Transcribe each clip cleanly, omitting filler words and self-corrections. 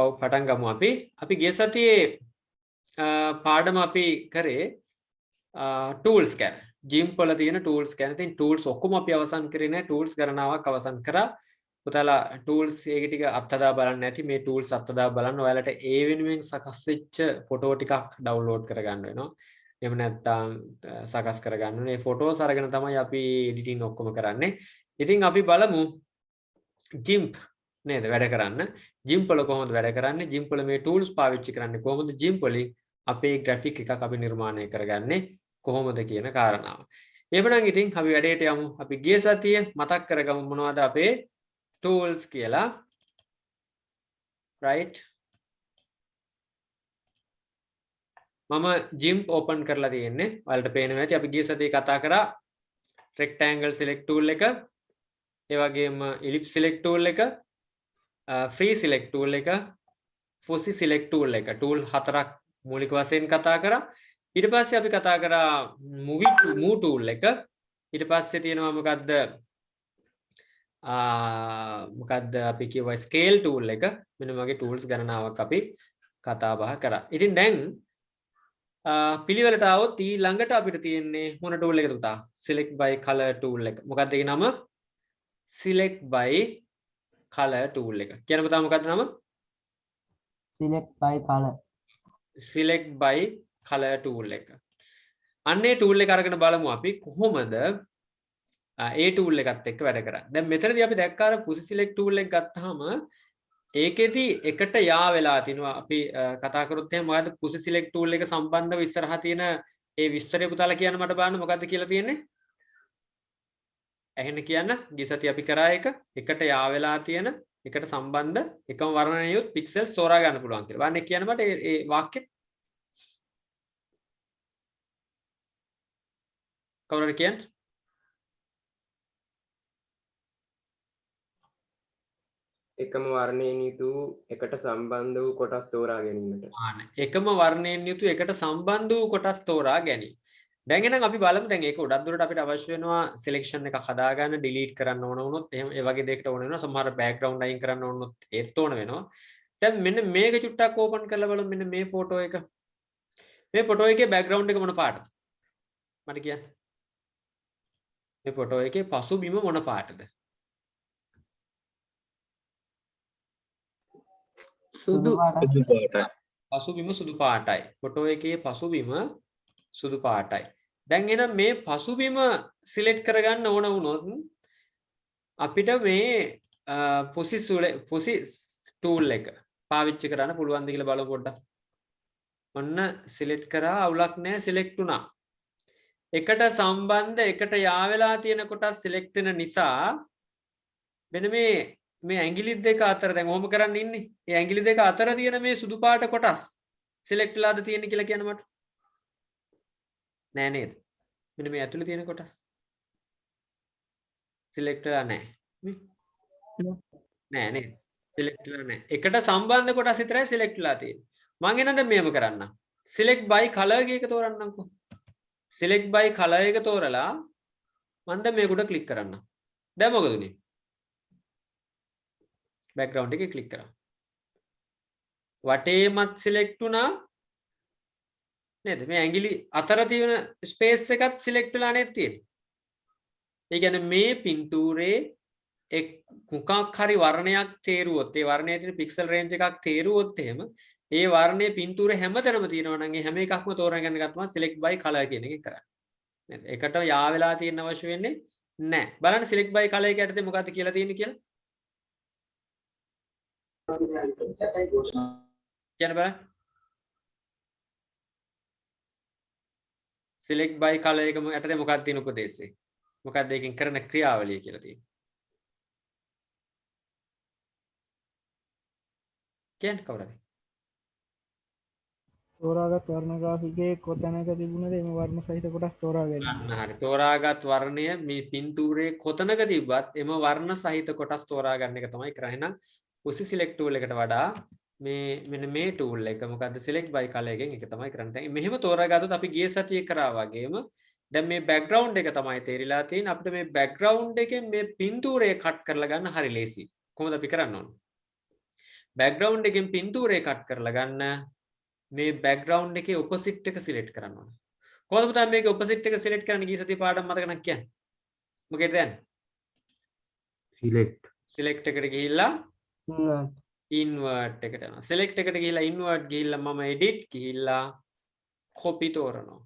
ඔව් පටන් ගමු අපි ගිය සතියේ පාඩම අපි කරේ tools ගැන. GIMP වල තියෙන tools ගැන. ඉතින් tools ඔක්කොම අපි අවසන් කරේ නෑ. tools ගණනාවක් අවසන් කරා. පුතාලා tools ඒක ටික අත්හදා බලන්න නැති මේ tools අත්හදා බලන්න ඔයාලට ඒ වෙනුවෙන් සකස් වෙච්ච ෆොටෝ ටිකක් ඩවුන්ලෝඩ් කරගන්න වෙනවා. එහෙම නැත්නම් සකස් කරගන්න ඕනේ. මේ ෆොටෝස් අරගෙන තමයි අපි එඩිටින් ඔක්කොම කරන්නේ. ඉතින් අපි බලමු GIMP නේද වැඩ කරන්න. GIMP වල කොහොමද වැඩ කරන්නේ? GIMP වල මේ tools පාවිච්චි කරන්නේ කොහොමද? GIMP වලින් අපේ graphic එකක් අපි නිර්මාණය කරගන්නේ කොහොමද කියන කාරණාව. එහෙනම් ඉතින් අපි වැඩේට යමු. අපි ගිය සතියේ මතක් කරගමු මොනවද අපේ tools කියලා. right. මම GIMP open කරලා තියෙන්නේ. ඔයාලට පේනවා ඇති අපි ගිය සතියේ කතා කරා rectangle select tool එක, ඒ වගේම ellipse select tool එක, free select tool එක, fussy select tool එක. tool හතරක් මූලික වශයෙන් කතා කරා. ඊට පස්සේ අපි කතා කරා move tool එක. ඊට පස්සේ තියෙනවා මොකද්ද අපි කියුවා scale tool එක. මෙන්න වගේ tools ගණනාවක් අපි කතා බහ කරා. ඉතින් දැන් පිළිවෙලට આવොත් ඊළඟට අපිට තියෙන්නේ මොන tool එකද පුතා? select by color tool එක. මොකක්ද ඒකේ නම? select by color tool එක. කියන පුතා මොකක්ද නම? select by color. select by color tool එක. අන්නේ tool එක අරගෙන බලමු අපි කොහොමද ඒ tool එකත් එක්ක වැඩ කරන්නේ. දැන් මෙතනදී අපි දැක්කා අර fussy select tool එක ගත්තාම ඒකෙදි එකට යා වෙලා තිනවා. අපි කතා කරොත් එහෙනම් මොකද්ද fussy select tool එක සම්බන්ධව ඉස්සරහා තියෙන ඒ විස්තරය පුතාලා කියන්න මට බලන්න මොකද්ද කියලා තියෙන්නේ? එහෙනම් කියන්න ගිය සතිය අපි කරා එකට යා වෙලා තියෙන එකට සම්බන්ධ එකම වර්ණනයුත් පික්සල්ස් තෝරා ගන්න පුළුවන් කියලා. බලන්න කියන්න මට ඒ වාක්‍යෙ. කවුරුහරි කියන්න? එකම වර්ණයෙන් යුතු එකට සම්බන්ධ වූ කොටස් තෝරා ගැනීමට. එකම වර්ණයෙන් යුතු එකට සම්බන්ධ වූ කොටස් තෝරා ගැනීම. දැන් එහෙනම් අපි බලමු දැන් ඒක උඩක් දුරට අපිට අවශ්‍ය වෙනවා සිලෙක්ෂන් එකක් හදාගන්න ඩිලීට් කරන්න ඕන වුණොත් එහෙම ඒ වගේ දෙයකට ඕන වෙනවා සමහර බෑග්ග්‍රවුන්ඩ් අයින් කරන්න ඕන වුණොත් ඒත් ඕන වෙනවා. දැන් මෙන්න මේක චුට්ටක් ඕපන් කරලා බලමු මෙන්න මේ ෆොටෝ එක. මේ ෆොටෝ එකේ බෑග්ග්‍රවුන්ඩ් එක මොන පාටද? මට කියන්න. මේ ෆොටෝ එකේ පසුබිම මොන පාටද? සුදු පාටයි. පසුබිම සුදු පාටයි. ෆොටෝ එකේ පසුබිම සුදු පාටයි. දැන් එහෙනම් මේ පසුබිම සිලෙක්ට් කරගන්න ඕන වුණොත් අපිට මේ fussy tool එක පාවිච්චි කරන්න පුළුවන්ද කියලා බලමු පොඩ්ඩක්. ඔන්න සිලෙක්ට් කරා අවුලක් නැහැ සිලෙක්ට් වුණා. එකට සම්බන්ධ එකට යා වෙලා තියෙන කොටස් සිලෙක්ට් වෙන නිසා මෙන්න මේ ඇඟිලි දෙක අතර දැන් ඔහොම කරන්න ඉන්නේ. මේ ඇඟිලි දෙක අතර තියෙන මේ සුදු පාට කොටස් සිලෙක්ට් වෙලාද තියෙන්නේ කියලා කියන්න මට. නෑ නේද? මෙන්න මේ ඇතුලේ තියෙන කොටස් සිලෙක්ට් වෙලා නැහැ. නෑ නේද? සිලෙක්ට් වෙලා නැහැ. එකට සම්බන්ධ කොටස් විතරයි සිලෙක්ට් වෙලා තියෙන්නේ. මම එනද මෙහෙම කරන්නම්. select by color එක තෝරන්නම්කෝ. select by color එක තෝරලා මම දැන් මේකට ක්ලික් කරන්නම්. දැන් මොකද උනේ? background එකේ ක්ලික් කරා. වටේමත් සිලෙක්ට් වුණා. නේද? මේ ඇඟිලි අතර තියෙන ස්පේස් එකත් සිලෙක්ට් වෙලා නේද තියෙන්නේ. ඒ කියන්නේ මේ පින්තූරේ මොකක් හරි වර්ණයක් තේරුවොත් ඒ වර්ණයේ තියෙන පික්සල් රේන්ජ් එකක් තේරුවොත් එහෙම ඒ වර්ණයේ පින්තූරේ හැමතැනම තියෙනවා නම් ඒ හැම එකක්ම තෝරාගෙන ගත්තම select by color කියන එක කරන්නේ. නේද? එකට යා වෙලා තියෙන අවශ්‍ය වෙන්නේ නැහැ. බලන්න select by color එක යටතේ මොකක්ද කියලා තියෙන්නේ කියලා. කියන්න බලන්න. select by color එක යටතේ මොකක්ද තියෙන උපදේශය? මොකක්ද ඒකෙන් කරන ක්‍රියාවලිය කියලා තියෙන්නේ. කියන්න කවුරුහරි. තෝරාගත් වර්ණ ග්‍රාෆිකයේ කොතැනක තිබුණද එම වර්ණ සහිත කොටස් තෝරා ගැනීම. හරි. තෝරාගත් වර්ණය මේ පින්තූරයේ කොතනක තිබ්බත් එම වර්ණ සහිත කොටස් තෝරා ගන්න එක තමයි කරන්නේ. එහෙනම් fussy select tool එකට වඩා මෙන්න මේ tool එක මොකද්ද select by color එකෙන් ඒක තමයි කරන්නේ. මෙහෙම තෝරාගත්තොත් අපි ගිය සතියේ කරා වගේම දැන් මේ background එක තමයි තේරිලා තියෙන්නේ. අපිට මේ background එකෙන් මේ පින්තූරය කට් කරලා ගන්න හරි ලේසි. කොහොමද අපි කරන්න ඕනේ? background එකෙන් පින්තූරේ කට් කරලා ගන්න මේ background එකේ opposite එක select කරන්න ඕනේ. කොහොමද පුතා මේකේ opposite එක select කරන්න ගිය සතිය පාඩම් මතක නැක් කියන්නේ? මොකේද යන්නේ? select එකට ගිහිල්ලා invert එකට යනවා. select එකට ගිහිල්ලා invert ගිහිල්ලා මම edit ගිහිල්ලා copy තෝරනවා.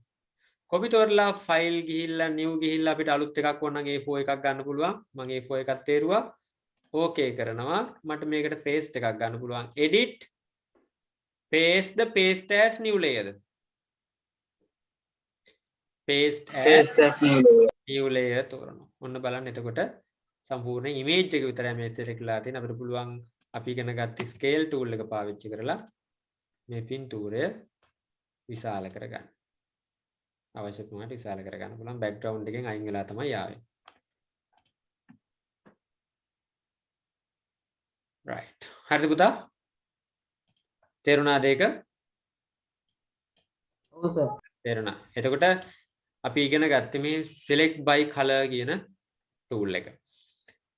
copy තෝරලා file ගිහිල්ලා new ගිහිල්ලා අපිට අලුත් එකක් ඕන නම් A4 එකක් ගන්න පුළුවන්. මම A4 එකක් තේරුවා. okay කරනවා. මට මේකට paste එකක් ගන්න පුළුවන්. edit paste the paste as new layer. paste as new layer තෝරනවා. ඔන්න බලන්න එතකොට සම්පූර්ණ image එක විතරයි මේ select කරලා තියෙන. අපිට පුළුවන් අපි ඉගෙන ගත්ත scale tool එක පාවිච්චි කරලා මේ පින්තූරය විශාල කරගන්න. අවශ්‍ය ප්‍රමාණයට විශාල කරගන්න පුළුවන්. background එකෙන් අයින් වෙලා තමයි ආවේ. right. හරිද පුතා? තේරුණාද ඒක? ඔව් සර්. තේරුණා. එතකොට අපි ඉගෙන ගත්තේ මේ select by color කියන tool එක.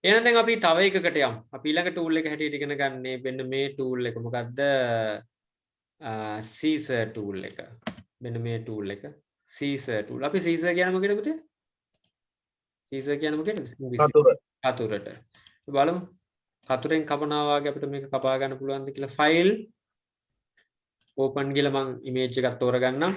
එහෙනම් දැන් අපි තව එකකට යමු. අපි ඊළඟ tool එක හැටියට ඉගෙන ගන්නේ මෙන්න මේ tool එක. මොකද්ද? scissor tool එක. මෙන්න මේ tool එක. scissor tool. අපි scissor කියන්නේ මොකේද පුතේ? scissor කියන්නේ මොකේද? කතුරට. බලමු. කතුරෙන් කපනවා වගේ අපිට මේක කපා ගන්න පුළුවන්ද කියලා. file open කියලා මම image එකක් තෝරගන්නම්.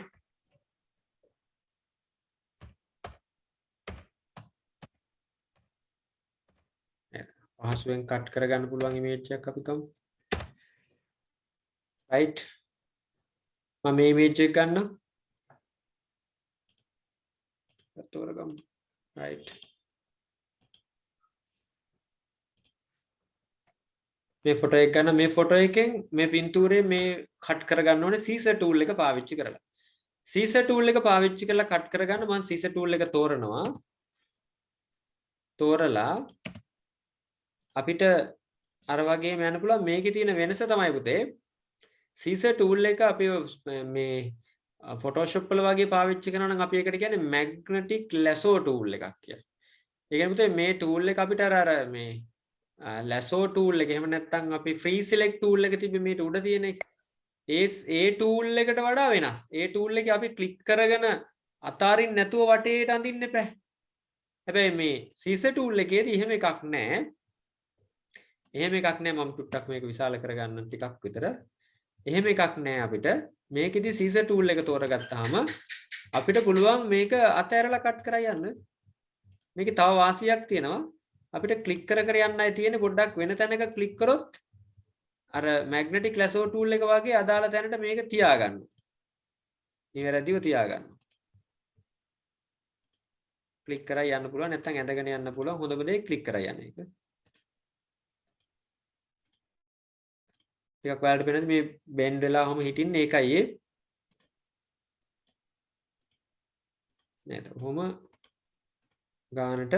පහසුවෙන් කට් කරගන්න පුළුවන් image එකක් අපි ගමු. right. මම මේ image එක ගන්නම්. තෝරගමු. right. මේ ෆොටෝ එක ගන්න. මේ ෆොටෝ එකෙන් මේ පින්තූරේ මේ කට් කරගන්න ඕනේ scissor tool එක පාවිච්චි කරලා. scissor tool එක පාවිච්චි කරලා කට් කරගන්න මම scissor tool එක තෝරනවා. තෝරලා අපිට අර වගේම යන්න පුළුවන්. මේකේ තියෙන වෙනස තමයි පුතේ scissor tool එක අපි මේ Photoshop වල වගේ පාවිච්චි කරනවා නම් අපි ඒකට කියන්නේ magnetic lasso tool එකක් කියලා. ඒ කියන්නේ පුතේ මේ tool එක අපිට අර මේ lasso tool එක එහෙම නැත්නම් අපි free select tool එක තිබ්බේ මේ උඩ තියෙන එක. ඒ tool එකට වඩා වෙනස්. ඒ tool එකේ අපි click කරගෙන අතාරින්න නැතුව වටේට අඳින්න එපා. හැබැයි මේ scissor tool එකේදී එහෙම එකක් නැහැ. එහෙම එකක් නෑ. මම ටුට්ටක් මේක විශාල කරගන්න ටිකක් විතර. එහෙම එකක් නෑ අපිට. මේකෙදි scissor tool එක තෝරගත්තාම අපිට පුළුවන් මේක අතහැරලා කට් කරලා යන්න. මේකේ තව වාසියක් තියෙනවා. අපිට ක්ලික් කර කර යන්නයි තියෙන්නේ. පොඩ්ඩක් වෙන තැනක ක්ලික් කරොත් අර magnetic lasso tool එක වගේ අදාළ තැනට මේක තියාගන්න. නිවැරදිව තියාගන්න. ක්ලික් කරලා යන්න පුළුවන්. නැත්නම් ඇදගෙන යන්න පුළුවන්. හොඳම දේ ක්ලික් කරලා යන්න එක. ටිකක් ඔයාලට පේනද මේ බෙන්ඩ් වෙලා ඔහම හිටින්නේ ඒකයි ඒ නේද ඔහම ගානට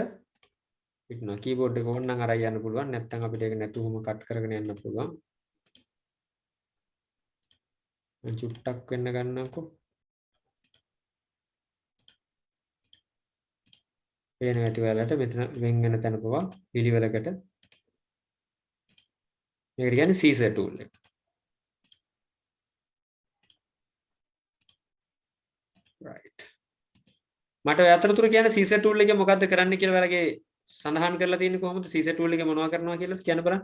හිටිනවා කීබෝඩ් එක ඕන නම් අරයි යන්න පුළුවන් නැත්නම් අපිට ඒක නැතුවම කට් කරගෙන යන්න පුළුවන් මම චුට්ටක් වෙන්න ගන්නම්කෝ පේන ඇති ඔයාලට මෙතන වෙන් වෙන තැන පවා පිළිවෙලකට මේකට කියන්නේ scissor tool එක. right. මට ඔය අතරතුර කියන්නේ scissor tool එකේ මොකද්ද කරන්න කියලා ඔයාලගේ සඳහන් කරලා තියෙන්නේ කොහොමද scissor tool එකේ මොනවද කරනවා කියලා කියන්න බලන්න.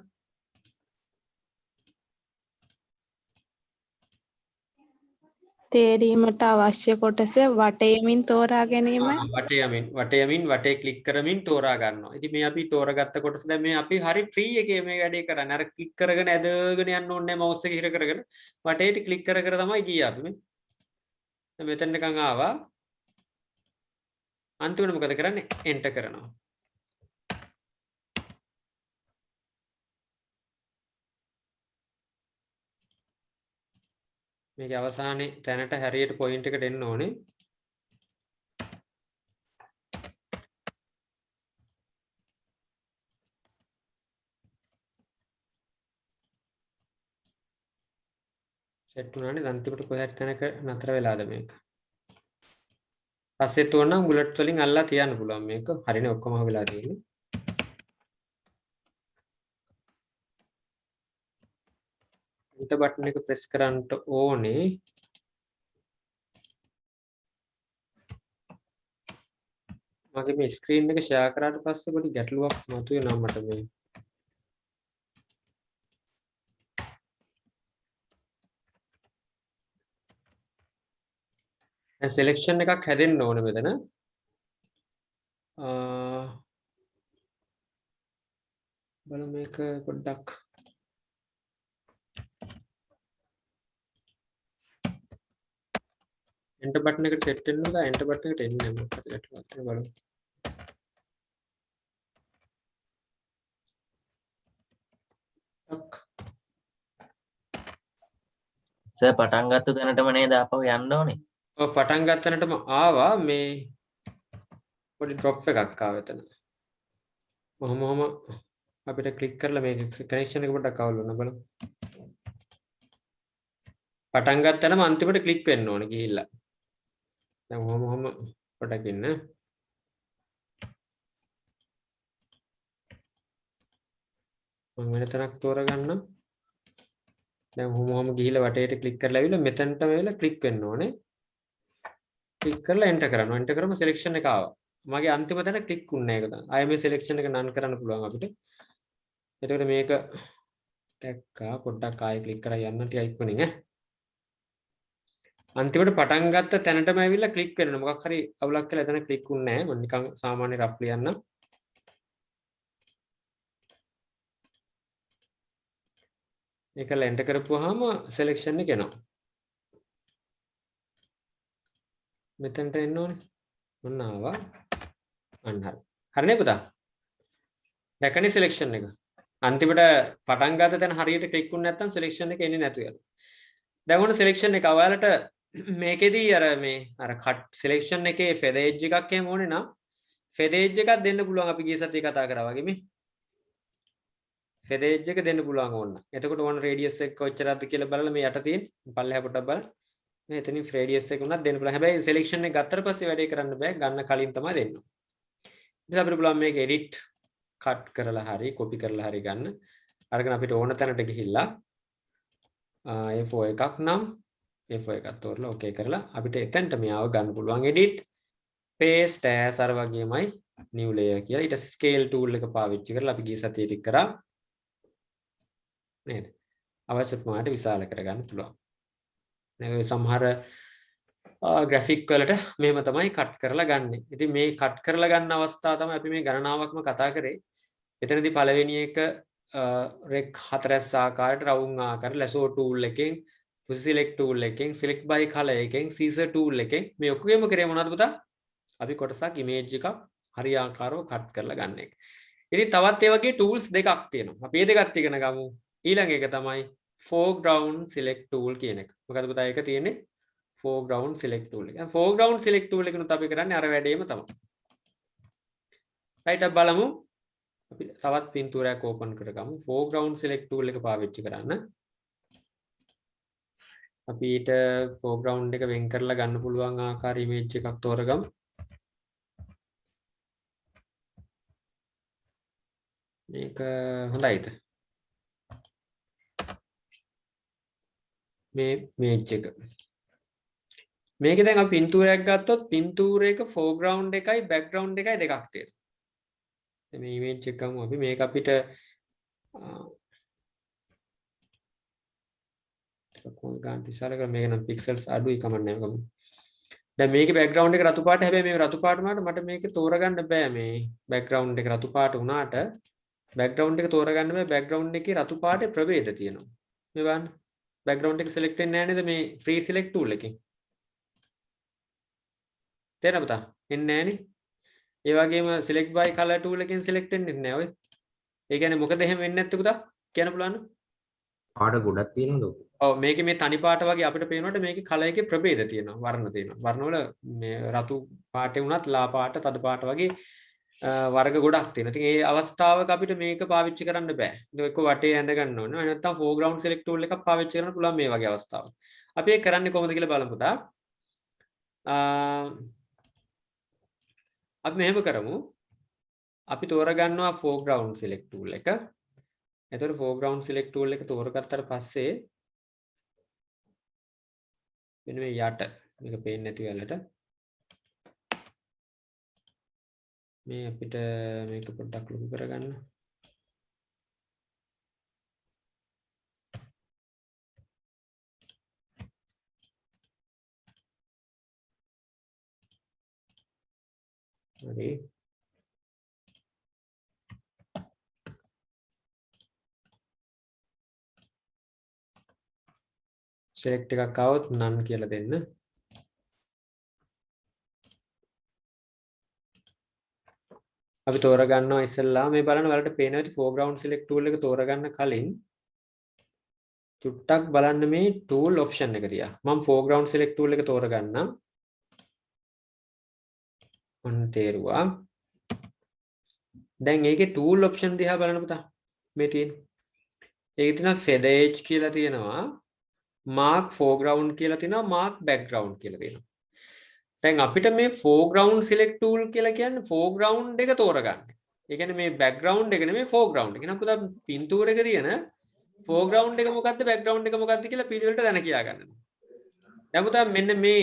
තේරීමට අවශ්‍ය කොටස වටයමින් තෝරා ගැනීමයි. වටයමින් වටේ ක්ලික් කරමින් තෝරා ගන්නවා. ඉතින් මේ අපි තෝරාගත්ත කොටස දැන් මේ අපි හරි ෆ්‍රී එකේ මේ වැඩේ කරන්නේ. අර ක්ලික් කරගෙන ඇදගෙන යන්න ඕනේ නැහැ මවුස් එක හිර කරගෙන. වටේට ක්ලික් කර කර තමයි ගියේ අපි මේ. දැන් මෙතන නිකන් ආවා. අන්තිමට මොකද කරන්නේ? එන්ටර් කරනවා. මේකේ අවසානයේ තැනට හැරියට පොයින්ට් එකට එන්න ඕනේ. සෙට් වුණානේ අන්තිමට කොහේ හරි තැනක නතර වෙලාද මේක. පස්සෙත් උනනම් බුලට් වලින් අල්ලලා තියන්න පුළුවන් මේක. හරිනේ ඔක්කොම හොයලා තියෙන්නේ. enter button එක press කරන්න ඕනේ. මගේ මේ screen එක share කරාට පස්සේ පොඩි ගැටලුවක් මතුවෙනවා මට මේ. selection එකක් හැදෙන්න ඕනේ මෙතන. බලමු මේක පොඩ්ඩක් enter button එකට set වෙන්න ඕනද? enter button එකට එන්නේ නැහැ මොකක්ද ගැටලුවක් තියෙනවා බලමු. සර් පටන් ගත්ත තැනටම නේද ආපහු යන්න ඕනේ? ඔව් පටන් ගන්නටම ආවා මේ පොඩි drop එකක් ආව එතන. මොහොම අපිට ක්ලික් කරලා මේක කනෙක්ෂන් එක පොඩ්ඩක් අවුල් වුණා බලමු. පටන් ගත්තම අන්තිමට ක්ලික් වෙන්න ඕනේ ගිහිල්ලා. දැන් මොහොම පොඩ්ඩක් ඉන්න. මම වෙන තැනක් තෝරගන්නම්. දැන් මොහොම ගිහිල්ලා වටේට ක්ලික් කරලා ඇවිල්ලා මෙතනටම ඇවිල්ලා ක්ලික් වෙන්න ඕනේ. ක්ලික් කරලා එන්ටර් කරනවා. එන්ටර් කරාම සිලෙක්ෂන් එක ආවා. මගේ අන්තිම තැන ක්ලික් වුණේ නැහැ ඒක තමයි. ආයෙ මේ සිලෙක්ෂන් එක නන් කරන්න පුළුවන් අපිට. එතකොට මේක දැක්කා පොඩ්ඩක් ආයෙ ක්ලික් කරලා යන්න ටිකක් ඉක්මනින් ඈ. අන්තිමට පටන් ගත්ත තැනටම ඇවිල්ලා ක්ලික් වෙන්න. මොකක් හරි අවුලක් කියලා එතන ක්ලික් වුණේ නැහැ. මම නිකන් සාමාන්‍ය රෆ් ලියන්නම්. ඒකල එන්ටර් කරපුවාම සිලෙක්ෂන් එක එනවා. මෙතනට එන්න ඕනේ. මොන්න ආවා. අන්න හරි. හරිනේ පුතා? දැකනේ සිලෙක්ෂන් එක. අන්තිමට පටන් ගත්ත තැන හරියට ක්ලික් වුනේ නැත්නම් සිලෙක්ෂන් එක එන්නේ නැතු වෙනවා. දැන් ඕන සිලෙක්ෂන් එක ඔයාලට මේකෙදී අර මේ අර කට් සිලෙක්ෂන් එකේ ෆෙදර් එජ් එකක් එහෙම ඕනේ නම් ෆෙදර් එජ් එකක් දෙන්න පුළුවන් අපි ගිය සතියේ කතා කරා වගේ මේ ෆෙදර් එජ් එක දෙන්න පුළුවන් ඕන. එතකොට ඕන රේඩියස් එක කොච්චරද කියලා බලලා මේ යට තියෙන පල්ලෙහා පොඩ්ඩක් බලන්න. මේ එතනින් රේඩියස් එක උනත් දෙන්න පුළුවන්. හැබැයි සිලෙක්ෂන් එක ගත්තට පස්සේ වැඩේ කරන්න බෑ. ගන්න කලින් තමයි දෙන්න. ඉතින් අපිට පුළුවන් මේක එඩිට් කට් කරලා හරි කොපි කරලා හරි ගන්න. අරගෙන අපිට ඕන තැනට ගිහිල්ලා A4 එකක් නම් A4 එකක් තෝරලා ඕකේ කරලා අපිට එතනට මෙයාව ගන්න පුළුවන් edit paste as අර වගේමයි new layer කියලා. ඊට scale tool එක පාවිච්චි කරලා අපි ගිය සතියේ ටික කරා නේද? අවශ්‍ය ප්‍රමාණයට විශාල කරගන්න පුළුවන්. නේද? සමහර graphic වලට මෙහෙම තමයි කට් කරලා ගන්නෙ. ඉතින් මේ කට් කරලා ගන්න අවස්ථාව තමයි අපි මේ ගණනාවක්ම කතා කරේ. එතනදී පළවෙනි එක rec 4 ආකාරයට round ආකාරයට lasso tool එකෙන් select tool එකෙන් select by color එකෙන් scissor tool එකෙන් මේ ඔක්කොගෙම කරේ මොනවද පුතා? අපි කොටසක් image එකක් හරියාකාරව කට් කරලා ගන්න එක. ඉතින් තවත් ඒ වගේ tools දෙකක් තියෙනවා. අපි මේ දෙකත් ඉගෙන ගමු. ඊළඟ එක තමයි foreground select tool කියන එක. මොකද පුතා ඒක තියෙන්නේ foreground select tool එක. foreground select tool එකනොත් අපි කරන්නේ අර වැඩේම තමයි. right අපි බලමු. අපි තවත් පින්තූරයක් ඕපන් කරගමු. foreground select tool එක පාවිච්චි කරන්න. අපි ඊට foreground එක වෙන් කරලා ගන්න පුළුවන් ආකාර image එකක් තෝරගමු. මේක හොඳයිද? මේ image එක. මේකේ දැන් අපි පින්තූරයක් ගත්තොත් පින්තූරයක foreground එකයි background එකයි දෙකක් තියෙනවා. මේ image එක ගමු අපි. මේක අපිට කොහොම ගන්න විශාල කර මේක නම් pixels අඩුයි කමන්නේ නැහැ. දැන් මේකේ background එක රතු පාට. හැබැයි මේ රතු පාට වුණාට මට මේක තෝරගන්න බෑ. මේ background එක රතු පාට වුණාට background එක තෝරගන්න බෑ. background එකේ රතු පාටේ ප්‍රභේද තියෙනවා. මේ බලන්න. background එක select වෙන්නේ නැහැ නේද මේ free select tool එකෙන්? තේරෙනවද පුතා? එන්නේ නැහනේ. ඒ වගේම select by color tool එකෙන් select වෙන්නේ නැහැ ඔය. ඒ කියන්නේ මොකද එහෙම වෙන්නේ නැත්තේ පුතා? කියන්න පුළුවන්. පාට ගොඩක් තියෙනවද? ඔව් මේකේ මේ තනි පාට වගේ අපිට පේනකොට මේකේ කලර් එකේ ප්‍රභේද තියෙනවා. වර්ණ තියෙනවා. වර්ණ වල මේ රතු පාටේ වුණත් ලා පාට, තද පාට වගේ වර්ග ගොඩක් තියෙනවා. ඉතින් ඒ අවස්ථාවක අපිට මේක පාවිච්චි කරන්න බෑ. ඒක එක්ක වටේ ඇඳ ගන්න ඕනේ. නැත්නම් foreground select tool එකක් පාවිච්චි කරන්න පුළුවන් මේ වගේ අවස්ථාවක. අපි ඒක කරන්නේ කොහොමද කියලා බලමු පුතා. අපි මෙහෙම කරමු. අපි තෝරගන්නවා foreground select tool එක. එතකොට foreground select tool එක තෝරගත්තට පස්සේ මෙන්න මේ යට මේක පේන්නේ නැති වෙලට මේ අපිට මේක පොඩ්ඩක් ලොකු කරගන්න. හරි. select එකක් આવොත් none කියලා දෙන්න. අපි තෝරගන්නවා ඉස්සෙල්ලා මේ බලන්න ඔයාලට පේනවා ඇති foreground select tool එක තෝරගන්න කලින් චුට්ටක් බලන්න මේ tool option එක තියා. මම foreground select tool එක තෝරගන්නම්. මම තේරුවා. දැන් ඒකේ tool option දිහා බලන්න පුතා. මේ තියෙන. ඒකේ තියෙනවා feather edge කියලා තියෙනවා. mark foreground කියලා තියෙනවා. mark background කියලා තියෙනවා. දැන් අපිට මේ foreground select tool කියලා කියන්නේ foreground එක තෝරගන්න. ඒ කියන්නේ මේ background එක නෙමෙයි foreground එක. එහෙනම් පුතා පින්තූරයක තියෙන foreground එක මොකද්ද background එක මොකද්ද කියලා පිළිවෙලට දැන කියා ගන්න. දැන් පුතා මෙන්න මේ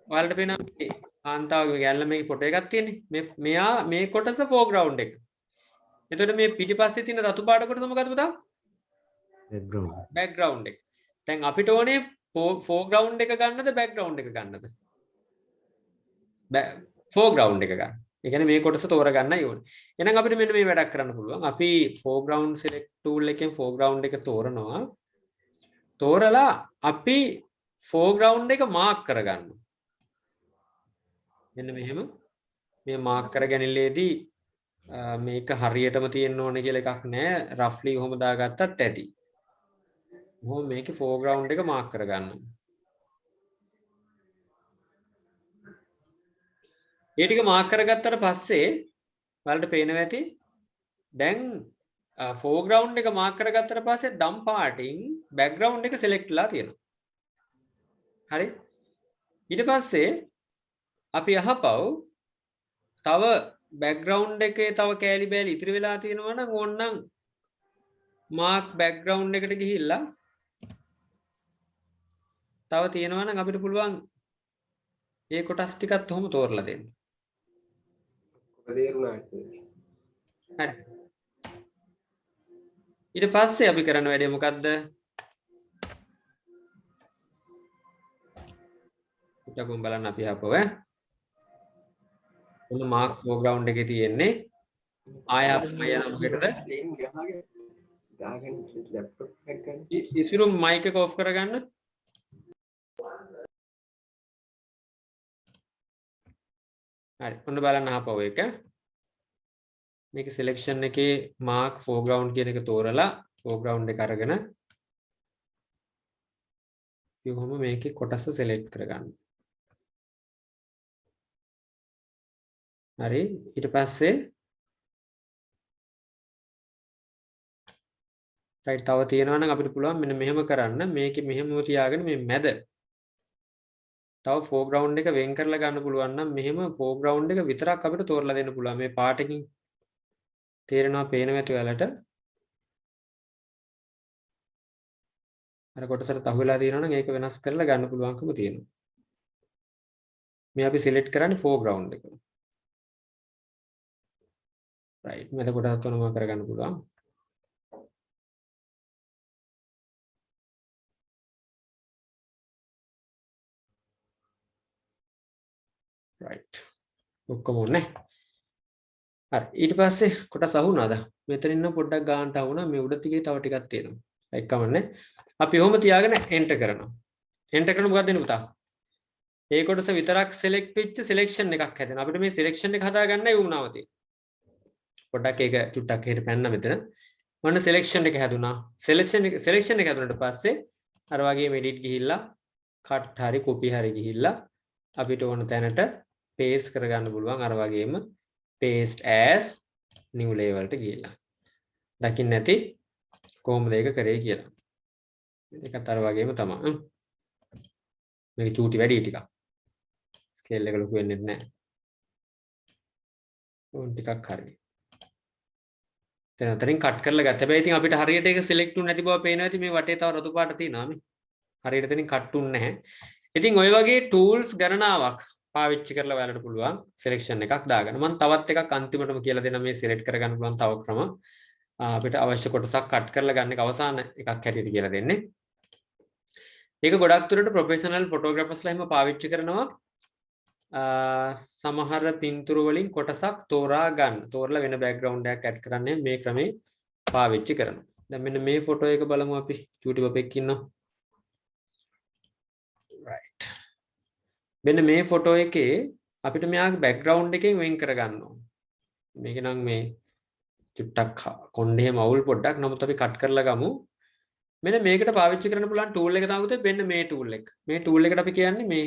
ඔයාලට පේනවා මේ කාන්තාවගේ ගැල්ල මේ ෆොටෝ එකක් තියෙන්නේ. මෙයා මේ කොටස foreground එක. එතකොට මේ පිටිපස්සේ තියෙන රතු පාට කොටස මොකද්ද පුතා? background එක. දැන් අපිට ඕනේ foreground එක ගන්නද background එක ගන්නද? foreground එක ගන්න. ඒ කියන්නේ මේ කොටස තෝරගන්නයි ඕනේ. එහෙනම් අපිට මෙන්න මේ වැඩක් කරන්න පුළුවන්. අපි foreground select tool එකෙන් foreground එක තෝරනවා. තෝරලා අපි foreground එක mark කරගන්නවා. මෙන්න මෙහෙම මේ mark කරගැනීමේදී මේක හරියටම තියෙන්න ඕනේ කියලා එකක් නැහැ. roughly කොහොම දාගත්තත් ඇති. කොහොම මේකේ foreground එක mark කරගන්නවා. ඒ ටික මාක් කරගත්තට පස්සේ ඔයාලට පේනවා ඇති දැන් foreground එක මාක් කරගත්තට පස්සේ ඩම් පාටින් background එක select වෙලා තියෙනවා. හරි? ඊට පස්සේ අපි අහපව් තව background එකේ තව කෑලි බෑලි ඉතිරි වෙලා තියෙනවා නම් ඕනනම් mark background එකට ගිහිල්ලා තව තියෙනවා නම් අපිට පුළුවන් ඒ කොටස් ටිකත් ඔහොම තෝරලා දෙන්න. තේරුණා. හරි. ඊට පස්සේ අපි කරන්න වැඩේ මොකද්ද? පුතගොම් බලන්න අපි ආපහු ඔන්න මාක් foreground එකේ තියෙන්නේ ආය අපි යන මොකටද? දාගෙන ලැප්ටොප් එක ගන්න. ඉසිරු මයික් එක ඔෆ් කරගන්න. හරි. ඔන්න බලන්න ආපහු එක. මේක selection එකේ mark foreground කියන එක තෝරලා foreground එක අරගෙන කොහොම මේකේ කොටස select කරගන්න. හරි. ඊට පස්සේ right තව තියෙනවා නම් අපිට පුළුවන් මෙන්න මෙහෙම කරන්න. මේකේ මෙහෙම තියාගෙන මේ මැද තව foreground එක වෙන් කරලා ගන්න පුළුවන් නම් මෙහෙම foreground එක විතරක් අපිට තෝරලා දෙන්න පුළුවන්. මේ පාටකින් තේරෙනවා පේනවා ඇති ඔයාලට. අර කොටසට තහු වෙලා තියෙනවා නම් ඒක වෙනස් කරලා ගන්න පුළුවන්කම තියෙනවා. මේ අපි select කරන්නේ foreground එක. right මැද කොටස තුනම කරගන්න පුළුවන්. right ඔක්කොම ඕනේ. හරි ඊට පස්සේ කොටස් අහුණාද? මෙතනින් නම් පොඩ්ඩක් ගන්නට අහුණා. මේ උඩ තිගේ තව ටිකක් තියෙනවා. ඒක කමන්නේ. අපි ඔහොම තියාගෙන enter කරනවා. enter කරන මොකක්ද වෙන්නේ පුතා? ඒ කොටස විතරක් select වෙච්ච selection එකක් හැදෙනවා. අපිට මේ selection එක හදාගන්නයි උවමනාව තියෙන්නේ. පොඩ්ඩක් ඒක චුට්ටක් එහෙට පැන්න මෙතන. මොන selection එක හැදුනා. selection එක හැදුනට පස්සේ අර වගේම edit ගිහිල්ලා cut හරි copy හරි ගිහිල්ලා අපිට ඕන තැනට paste කරගන්න පුළුවන්. අර වගේම paste as new layer වලට ගිහිල්ලා. දකින්න නැති කොහොමද ඒක කරේ කියලා. ඒකත් අර වගේම තමයි. මේක චූටි වැඩි ටිකක්. ස්කේල් එක ලොකු වෙන්නේ නැහැ. ඕන් ටිකක් හරි. දැන් අතරින් කට් කරලා ගත්තා. හැබැයි ඉතින් අපිට හරියට ඒක සිලෙක්ට් වුනේ නැති බව පේනවා. ඉතින් මේ වටේ තව රතු පාට තියෙනවා මේ. හරියට එතනින් කට් වුනේ නැහැ. ඉතින් ඔය වගේ tools ගණනාවක් පාවිච්චි කරලා ඔයාලට පුළුවන් selection එකක් දාගන්න. මම තවත් එකක් අන්තිමටම කියලා දෙන්න මේ select කරගන්න පුළුවන් තව ක්‍රම. අපිට අවශ්‍ය කොටසක් කට් කරලා ගන්න එක අවසාන එකක් හැටියට කියලා දෙන්නේ. ඒක ගොඩක් දුරට ප්‍රොෆෙෂනල් ෆොටෝග්‍රැෆර්ස්ලා එහෙම පාවිච්චි කරනවා. සමහර පින්තූර වලින් කොටසක් තෝරා ගන්න. තෝරලා වෙන බෑග්ග්‍රවුන්ඩ් එකක් ඇඩ් කරන්නේ මේ ක්‍රමේ පාවිච්චි කරනවා. දැන් මෙන්න මේ ෆොටෝ එක බලමු අපි. චූටි බබෙක් ඉන්නවා. right. මෙන්න මේ ෆොටෝ එකේ අපිට මෙයාගේ බෑග්ග්‍රවුන්ඩ් එකෙන් වෙන් කර ගන්න ඕන. මේක නම් මේ චුට්ටක් කොණ්ඩේ මවුල් පොඩ්ඩක් නමුත් අපි කට් කරලා ගමු. මෙන්න මේකට පාවිච්චි කරන්න පුළුවන් ටූල් එක තමයි මෙන්න මේ ටූල් එක. මේ ටූල් එකට අපි කියන්නේ මේ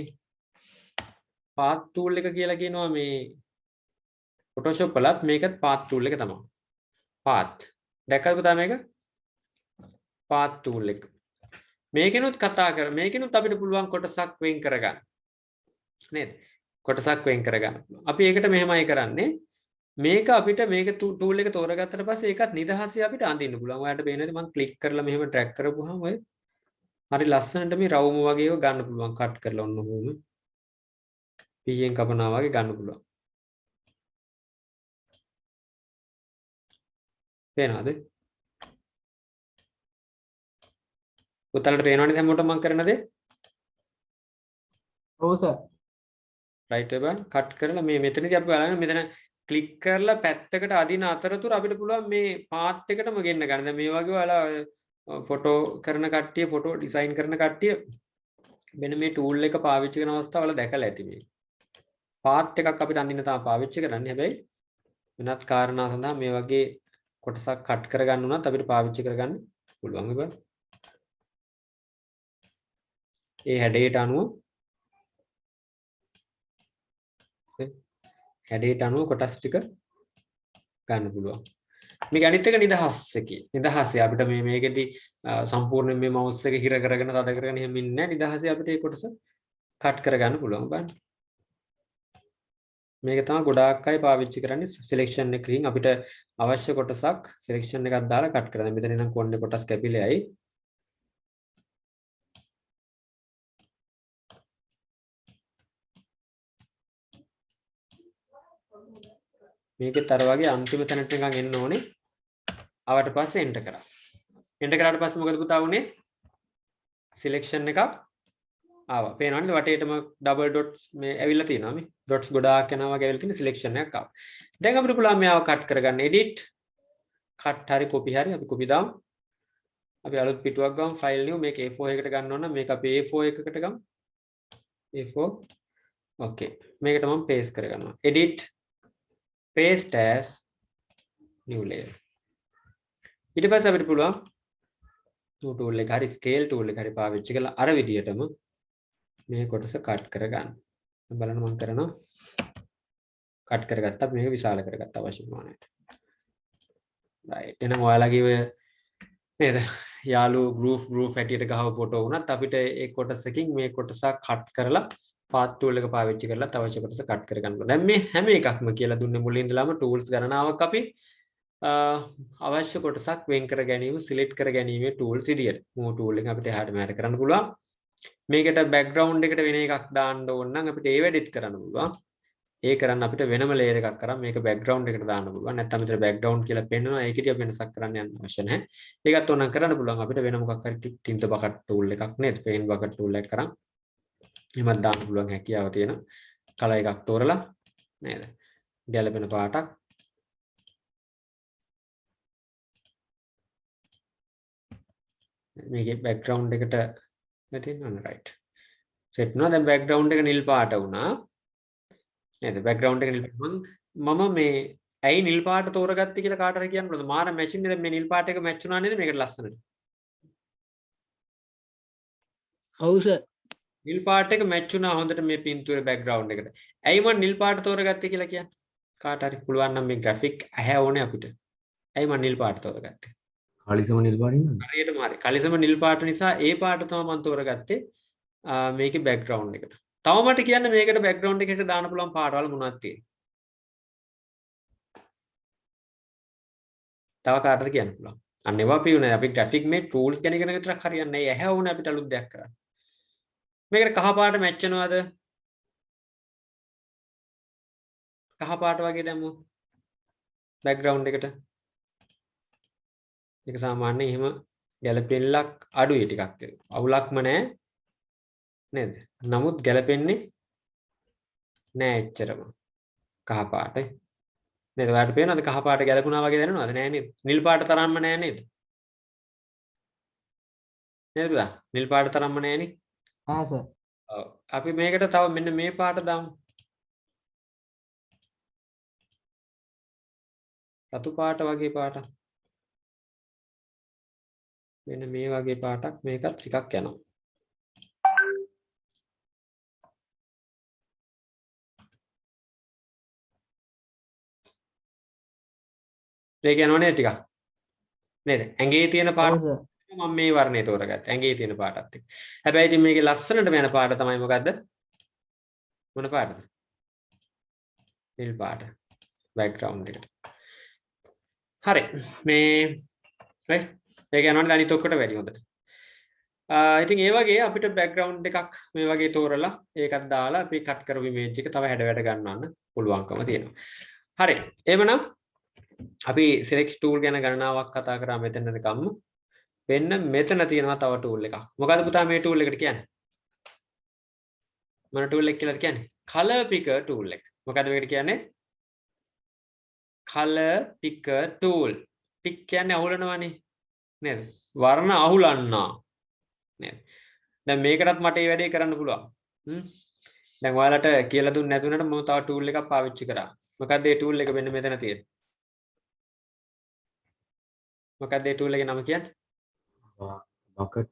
path tool එක කියලා කියනවා මේ Photoshop වලත් මේකත් path tool එක තමයි. path. දැක්කද පුතා මේක? path tool එක. මේකෙනුත් කතා කර මේකෙනුත් අපිට පුළුවන් කොටසක් වෙන් කරගන්න. නේද? කොටසක් වෙන් කරගන්න. අපි ඒකට මෙහෙමයි කරන්නේ. මේක අපිට මේක ටූල් එක තෝරගත්තට පස්සේ ඒකත් නිදහසේ අපිට අඳින්න පුළුවන්. ඔයාලට පේනවාද මම ක්ලික් කරලා මෙහෙම ඩ්‍රැග් කරපුවාම ඔය හරි ලස්සනට මේ රවුම වගේ ඒවා ගන්න පුළුවන්. කට් කරලා ඔන්න ඔහොම. පීයෙන් කපනවා වගේ ගන්න පුළුවන්. පේනවද? උත්තලට පේනවනේ හැමෝටම මම කරන දේ? ඔව් සර්. රයිට් එක බලන්න කට් කරලා මේ මෙතනදී අපි බලන්න මෙතන ක්ලික් කරලා පැත්තකට අදින අතරතුර අපිට පුළුවන් මේ පාත් එකටම ගෙන්න ගන්න. දැන් මේ වගේ ඔයාලා ෆොටෝ කරන කට්ටිය ෆොටෝ ඩිසයින් කරන කට්ටිය මෙන්න මේ ටූල් එක පාවිච්චි කරන අවස්ථාවල දැකලා ඇති මේ. පාත් එකක් අපිට අඳින්න තමයි පාවිච්චි කරන්නේ. හැබැයි වෙනත් කාරණා සඳහා මේ වගේ කොටසක් කට් කරගන්න උනත් අපිට පාවිච්චි කරගන්න පුළුවන්. ඒ බලන්න. ඒ හැඩයට අනුව හැඩයට අනුව කොටස් ටික ගන්න පුළුවන්. මේක අනිත් එක නිදහස් එකේ. නිදහසේ අපිට මේකෙදි සම්පූර්ණයෙන් මේ මවුස් එක හිර කරගෙන තද කරගෙන එහෙම ඉන්නේ නැහැ. නිදහසේ අපිට මේ කොටස කට් කරගන්න පුළුවන් බලන්න. මේක තමයි ගොඩාක් අය පාවිච්චි කරන්නේ සිලෙක්ෂන් එකකින් අපිට අවශ්‍ය කොටසක් සිලෙක්ෂන් එකක් දාලා කට් කරගන්න. මෙතන ඉඳන් කොණ්ඩේ කොටස් කැපිලෙයි. මේකෙත් අර වගේ අන්තිම තැනට නිකන් එන්න ඕනේ. ආවට පස්සේ එන්ටර් කරා. එන්ටර් කරාට පස්සේ මොකද පුතා වුනේ? සිලෙක්ෂන් එකක් ආවා. පේනවද වටේටම ඩබල් ඩොට්ස් මේ ඇවිල්ලා තියෙනවා මේ. ඩොට්ස් ගොඩාක් යනවා වගේ ඇවිල්ලා තියෙන සිලෙක්ෂන් එකක් ආවා. දැන් අපිට පුළුවන් මේව කට් කරගන්න. එඩිට් කට් හරි කොපි හරි අපි කොපි දාමු. අපි අලුත් පිටුවක් ගමු ෆයිල් නියු මේක A4 එකකට ගන්න ඕන නම් මේක අපි A4 එකකට ගමු. A4 ඕකේ. මේකට මම පේස්ට් කරගන්නවා. Edit paste as new layer. ඊට පස්සේ අපිට පුළුවන් tool එක හරි scale tool එක හරි පාවිච්චි කරලා අර විදියටම මේ කොටස කට් කරගන්න. බලන්න මම කරනවා. කට් කරගත්තා මේක විශාල කරගත්තා අවශ්‍ය ප්‍රමාණයට. right. එහෙනම් ඔයාලගේ ඔය නේද? යාළුවෝ group හැටියට ගහව ෆොටෝ වුණත් අපිට ඒ කොටසකින් මේ කොටසක් කට් කරලා path tool එක පාවිච්චි කරලා අවශ්‍ය කොටස කට් කරගන්න පුළුවන්. දැන් මේ හැම එකක්ම කියලා දුන්නේ මුලින් ඉඳලාම tools ගණනාවක් අපි අවශ්‍ය කොටසක් වෙන් කර ගැනීම select කර ගැනීමේ tools විදියට. move tool එක අපිට එහාට මෙහාට කරන්න පුළුවන්. මේකට background එකට වෙන එකක් දාන්න ඕන නම් අපිට ඒ වැඩිත් කරන්න පුළුවන්. ඒ කරන්න අපිට වෙනම layer එකක් කරන් මේක background එකට දාන්න පුළුවන්. නැත්නම් මෙතන background කියලා පෙන්නනවා. ඒකෙදී අපි වෙනසක් කරන්න යන්න අවශ්‍ය නැහැ. ඒකත් ඕනනම් කරන්න පුළුවන්. අපිට වෙන මොකක් හරි tint bucket tool එකක් නේද? paint bucket tool එකක් කරන් එහෙමත් දාන්න පුළුවන් හැකියාව තියෙන කලර් එකක් තෝරලා නේද? ගැළපෙන පාටක් මේකේ background එකට තියෙනවා right. set වෙනවා. දැන් background එක නිල් පාට වුණා. නේද? background එක නිල් මම මේ ඇයි නිල් පාට තෝරගත්තේ කියලා කාට හරි කියන්න පුළුවන්ද? මාර මැචින් නේද මේ නිල් පාට එක මැච් වුණා නේද මේකට ලස්සනට? ඔව් සර්. නිල් පාට එක මැච් වුණා හොඳට මේ පින්තූරේ background එකට. ඇයි මම නිල් පාට තෝරගත්තේ කියලා කියන්න? කාට හරි පුළුවන් නම් මේ graphic ඇහැ ඕනේ අපිට. ඇයි මම නිල් පාට තෝරගත්තේ? කලිසම නිල් පාටින් නේද? හරියටම හරි. කලිසම නිල් පාට නිසා ඒ පාට තමයි මම තෝරගත්තේ මේකේ background එකට. තව මට කියන්න මේකට background එකකට දාන්න පුළුවන් පාටවල මොනවද තියෙන්නේ? තව කාටද කියන්න පුළුවන්? අන්න ඒවා අපි උනේ අපි graphic මේ tools ගැන ඉගෙන ගන්න විතරක් හරියන්නේ නැහැ. ඇහැ ඕනේ අපිට අලුත් දෙයක් කරන්න. මේකට කහ පාට මැච් වෙනවද? කහ පාට වගේ දැම්මොත් බෑග්ග්‍රවුන්ඩ් එකට. ඒක සාමාන්‍යයෙන් එහෙම ගැලපෙල්ලක් අඩුයි ටිකක්. අවුලක්ම නැහැ නේද? නමුත් ගැලපෙන්නේ නෑ එච්චරම. කහ පාට නේද? ඔයාලට පේනවද කහ පාට ගැලපුණා වගේ දැනෙනවද? නෑ නේද? නිල් පාට තරම්ම නෑ නේද? නේද? නිල් පාට තරම්ම නෑනේ. ආ සර්. ඔව්. අපි මේකට තව මෙන්න මේ පාට දාමු. රතු පාට වගේ පාටක්. මෙන්න මේ වගේ පාටක් මේකත් ටිකක් යනවා. ඒක යනවා නේද ටිකක්? නේද? ඇඟේ තියෙන පාට ඔව් සර්. මම මේ වර්ණය තෝරගත්තා. ඇඟේ තියෙන පාටත් එක්ක. හැබැයි ඉතින් මේකේ ලස්සනටම යන පාට තමයි මොකද්ද? මොන පාටද? නිල් පාට. බෑග්ග්‍රවුන්ඩ් එකට. හරි. මේ right. ඒක යනවනේ අනිත් ඔක්කොට වැඩි හොඳට. ඉතින් ඒ වගේ අපිට බෑග්ග්‍රවුන්ඩ් එකක් මේ වගේ තෝරලා ඒකත් දාලා අපි කට් කරපු ඉමේජ් එක තව හැඩ වැඩ ගන්නවන්න පුළුවන්කම තියෙනවා. හරි. එහෙමනම් අපි select tool ගැන ගණනාවක් කතා කරා මෙතනකම්. වෙන්න මෙතන තියෙනවා තව tool එකක්. මොකද්ද පුතා මේ tool එකට කියන්නේ? මොන tool එක කියලාද කියන්නේ? color picker tool එක. මොකද්ද මේකට කියන්නේ? color picker tool. pick කියන්නේ අහුලනවනේ. නේද? වර්ණ අහුලන්නා. නේද? දැන් මේකටත් මට මේ වැඩේ කරන්න පුළුවන්. දැන් ඔයාලට කියලා දුන්නේ නැතුණට මම තව tool එකක් පාවිච්චි කරා. මොකද්ද මේ tool එක මෙන්න මෙතන තියෙන්නේ? මොකක්ද මේ tool එකේ නම කියන්නේ? bucket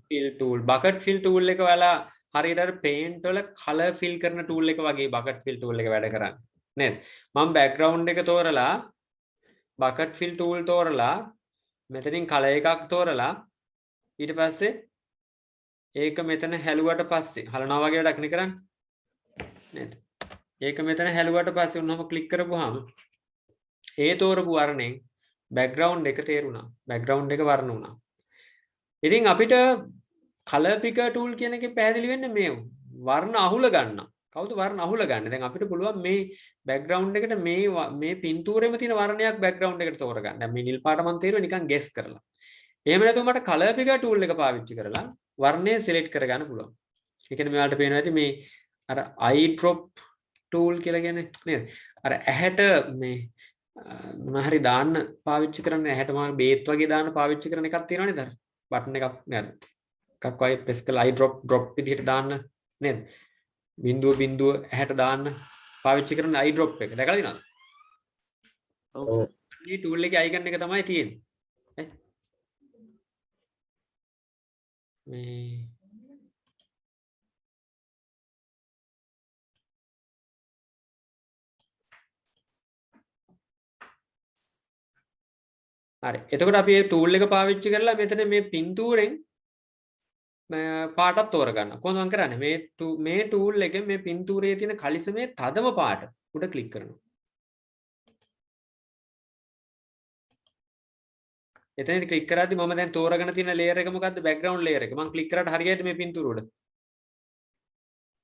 fill tool. bucket fill tool එක ඔයාලා හරියට අර paint වල color fill කරන tool එක වගේ bucket fill tool එක වැඩ කරන්නේ. නේද? මම background එක තෝරලා bucket fill tool තෝරලා මෙතනින් color එකක් තෝරලා ඊට පස්සේ ඒක මෙතන හැලුවට පස්සේ හලනවා වගේ වැඩක් නේ කරන්නේ. නේද? ඒක මෙතන හැලුවට පස්සේ උන්නම ක්ලික් කරපුවාම ඒ තෝරපු වර්ණයෙන් background එක තේරුණා. background එක වර්ණ වුණා. ඉතින් අපිට color picker tool කියන එකේ පැහැදිලි වෙන්නේ මේ වර්ණ අහුල ගන්න. කවුද වර්ණ අහුල ගන්න? දැන් අපිට පුළුවන් මේ background එකට මේ පින්තූරෙම තියෙන වර්ණයක් background එකට තෝරගන්න. දැන් මේ නිල් පාට මම තේරුවා නිකන් guess කරලා. එහෙම නැතුව මට color picker tool එක පාවිච්චි කරලා වර්ණය select කරගන්න පුළුවන්. ඒ කියන්නේ මෙයාලට පේනවා ඇති මේ අර eye drop tool කියලා කියන්නේ නේද? අර ඇහැට මේ මොන හරි දාන්න පාවිච්චි කරන ඇහැට මම බේත් වගේ දාන්න පාවිච්චි කරන එකක් තියෙනවා නේද? බටන් එකක් නේද? එකක් වගේ press කරලා eye drop විදිහට දාන්න නේද? බිඳුව ඇහැට දාන්න පාවිච්චි කරන eye drop එක. දැකලා තියෙනවද? ඔව්. මේ tool එකේ icon එක තමයි තියෙන්නේ. මේ හරි. එතකොට අපි මේ tool එක පාවිච්චි කරලා මෙතන මේ පින්තූරෙන් පාටක් තෝරගන්න. කොහොමද මම කරන්නේ? මේ tool එකෙන් මේ පින්තූරයේ තියෙන කලිසමේ තදම පාට උඩ ක්ලික් කරනවා. එතනදී ක්ලික් කරද්දී මම දැන් තෝරගෙන තියෙන layer එක මොකද්ද? background layer එක. මම ක්ලික් කරාට හරියයිද මේ පින්තූර උඩ?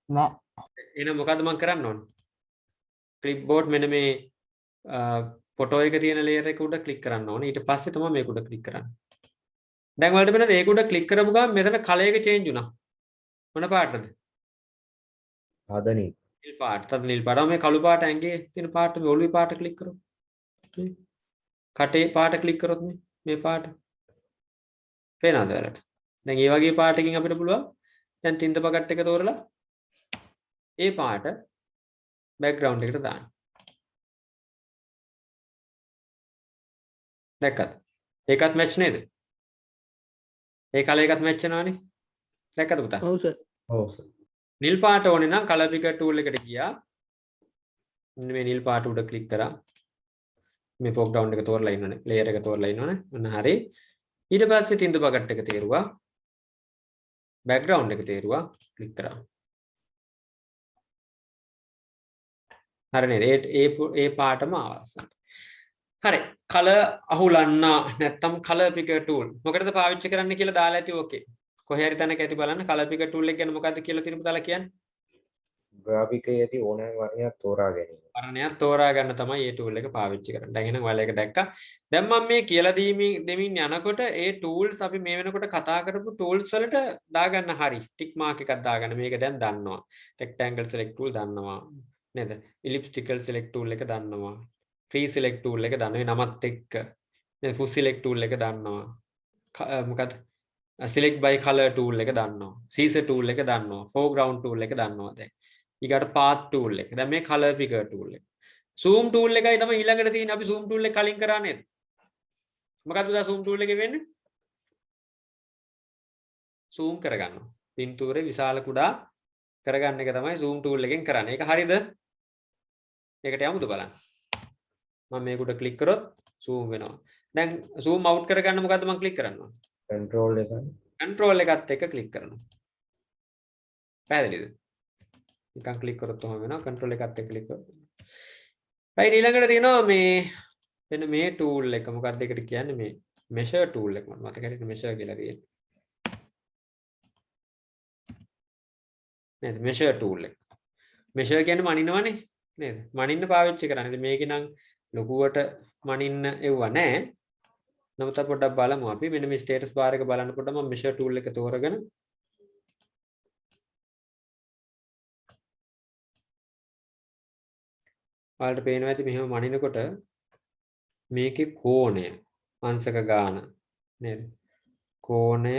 නෑ. එහෙනම් මොකද්ද මම කරන්න ඕනේ? clipboard මෙන්න මේ ෆොටෝ එක තියෙන layer එක උඩ ක්ලික් කරන්න ඕනේ. ඊට පස්සේ තමයි මේක උඩ ක්ලික් කරන්නේ. දැන් ඔයාලට වෙනද ඒක උඩ ක්ලික් කරපු ගමන් මෙතන කලර් එක change වුණා. මොන පාටද? ආදනී නිල් පාට. තද නිල් පාට. මේ කළු පාට ඇඟේ තියෙන පාට මේ ඔළුවේ පාට ක්ලික් කරමු. කටේ පාට ක්ලික් කරොත් මේ පාට. පේනවද ඔයාලට? දැන් මේ වගේ පාටකින් අපිට පුළුවන් දැන් තින්ත බකට් එක තෝරලා ඒ පාට background එකට දාන්න. දැක්කද? ඒකත් මැච් නේද? ඒ කලර් එකත් මැච් වෙනවනේ. දැක්කද පුතා? ඔව් සර්. ඔව් සර් නිල් පාට ඕනේ නම් color picker tool එකට ගියා. මේ නිල් පාට උඩ ක්ලික් කරා. මේ foreground එක තෝරලා ඉන්නවනේ. layer එක තෝරලා ඉන්නවනේ. ඔන්න හරි. ඊට පස්සේ තින්ද බකට් එක තේරුවා. background එක තේරුවා. ක්ලික් කරා. හරි නේද? ඒ පාටම ආවසන්. හරි. color අහුලන්න නැත්තම් color picker tool මොකටද පාවිච්චි කරන්න කියලා දාලා ඇති ඕකේ. කොහේ හරි තැනක ඇති බලන්න කලර් පිකර් ටූල් එක ගැන මොකද්ද කියලා තියෙන පුතාලා කියන්නේ. ග්‍රාෆිකයේ ඇති ඕනෑම වර්ණයක් තෝරා ගැනීම. වර්ණයක් තෝරා ගන්න තමයි මේ ටූල් එක පාවිච්චි කරන්නේ. දැන් එහෙනම් ඔයාලා ඒක දැක්කා. දැන් මම මේ කියලා දෙමින් යනකොට ඒ ටූල්ස් අපි මේ වෙනකොට කතා කරපු ටූල්ස් වලට දාගන්න හරි. ටික් මාක් එකක් දාගන්න. මේක දැන් දන්නවා. rectangle select tool දන්නවා. නේද? elliptical select tool එක දන්නවා. tree select tool එක දන්නවා. නමත් එක්ක. නේද? full select tool එක දන්නවා. මොකද select by color tool එක දන්නවා. scissor tool එක දන්නවා. foreground tool එක දන්නවා දැන්. ඊගාට path tool එක. දැන් මේ color picker tool එක. zoom tool එකයි තමයි ඊළඟට තියෙන්නේ. අපි zoom tool එක කලින් කරා නේද? මොකද්ද දා zoom tool එකේ වෙන්නේ? zoom කරගන්නවා. පින්තූරේ විශාල කුඩා කරගන්න එක තමයි zoom tool එකෙන් කරන්නේ. ඒක හරියද? ඒකට යමුද බලන්න. මම මේකට ක්ලික් කරොත් zoom වෙනවා. දැන් zoom out කරගන්න මොකද්ද මම ක්ලික් කරන්න ඕනේ? control එක. control එකත් එක්ක ක්ලික් කරනවා. පැහැදිලිද? නිකන් ක්ලික් කරොත් ඔහම වෙනවා. control එකත් එක්ක ක්ලික් කරොත්. right ඊළඟට තියෙනවා මේ මෙන්න මේ tool එක. මොකක්ද ඒකට කියන්නේ මේ measure tool එක. මට මතක හිටින්න measure කියලා තියෙන්නේ. නේද? measure tool එක. measure කියන්නේ මනිනවනේ නේද? මනින්න පාවිච්චි කරන්නේ. මේකේ නම් ලොකුවට මනින්න එවුවා නැහැ. නමුත් අපි පොඩ්ඩක් බලමු අපි මෙන්න මේ status bar එක බලනකොට මම measure tool එක තෝරගෙන ඔයාලට පේනවා ඇති මෙහෙම මනිනකොට මේකේ කෝණය අංශක ගාන නේද? කෝණය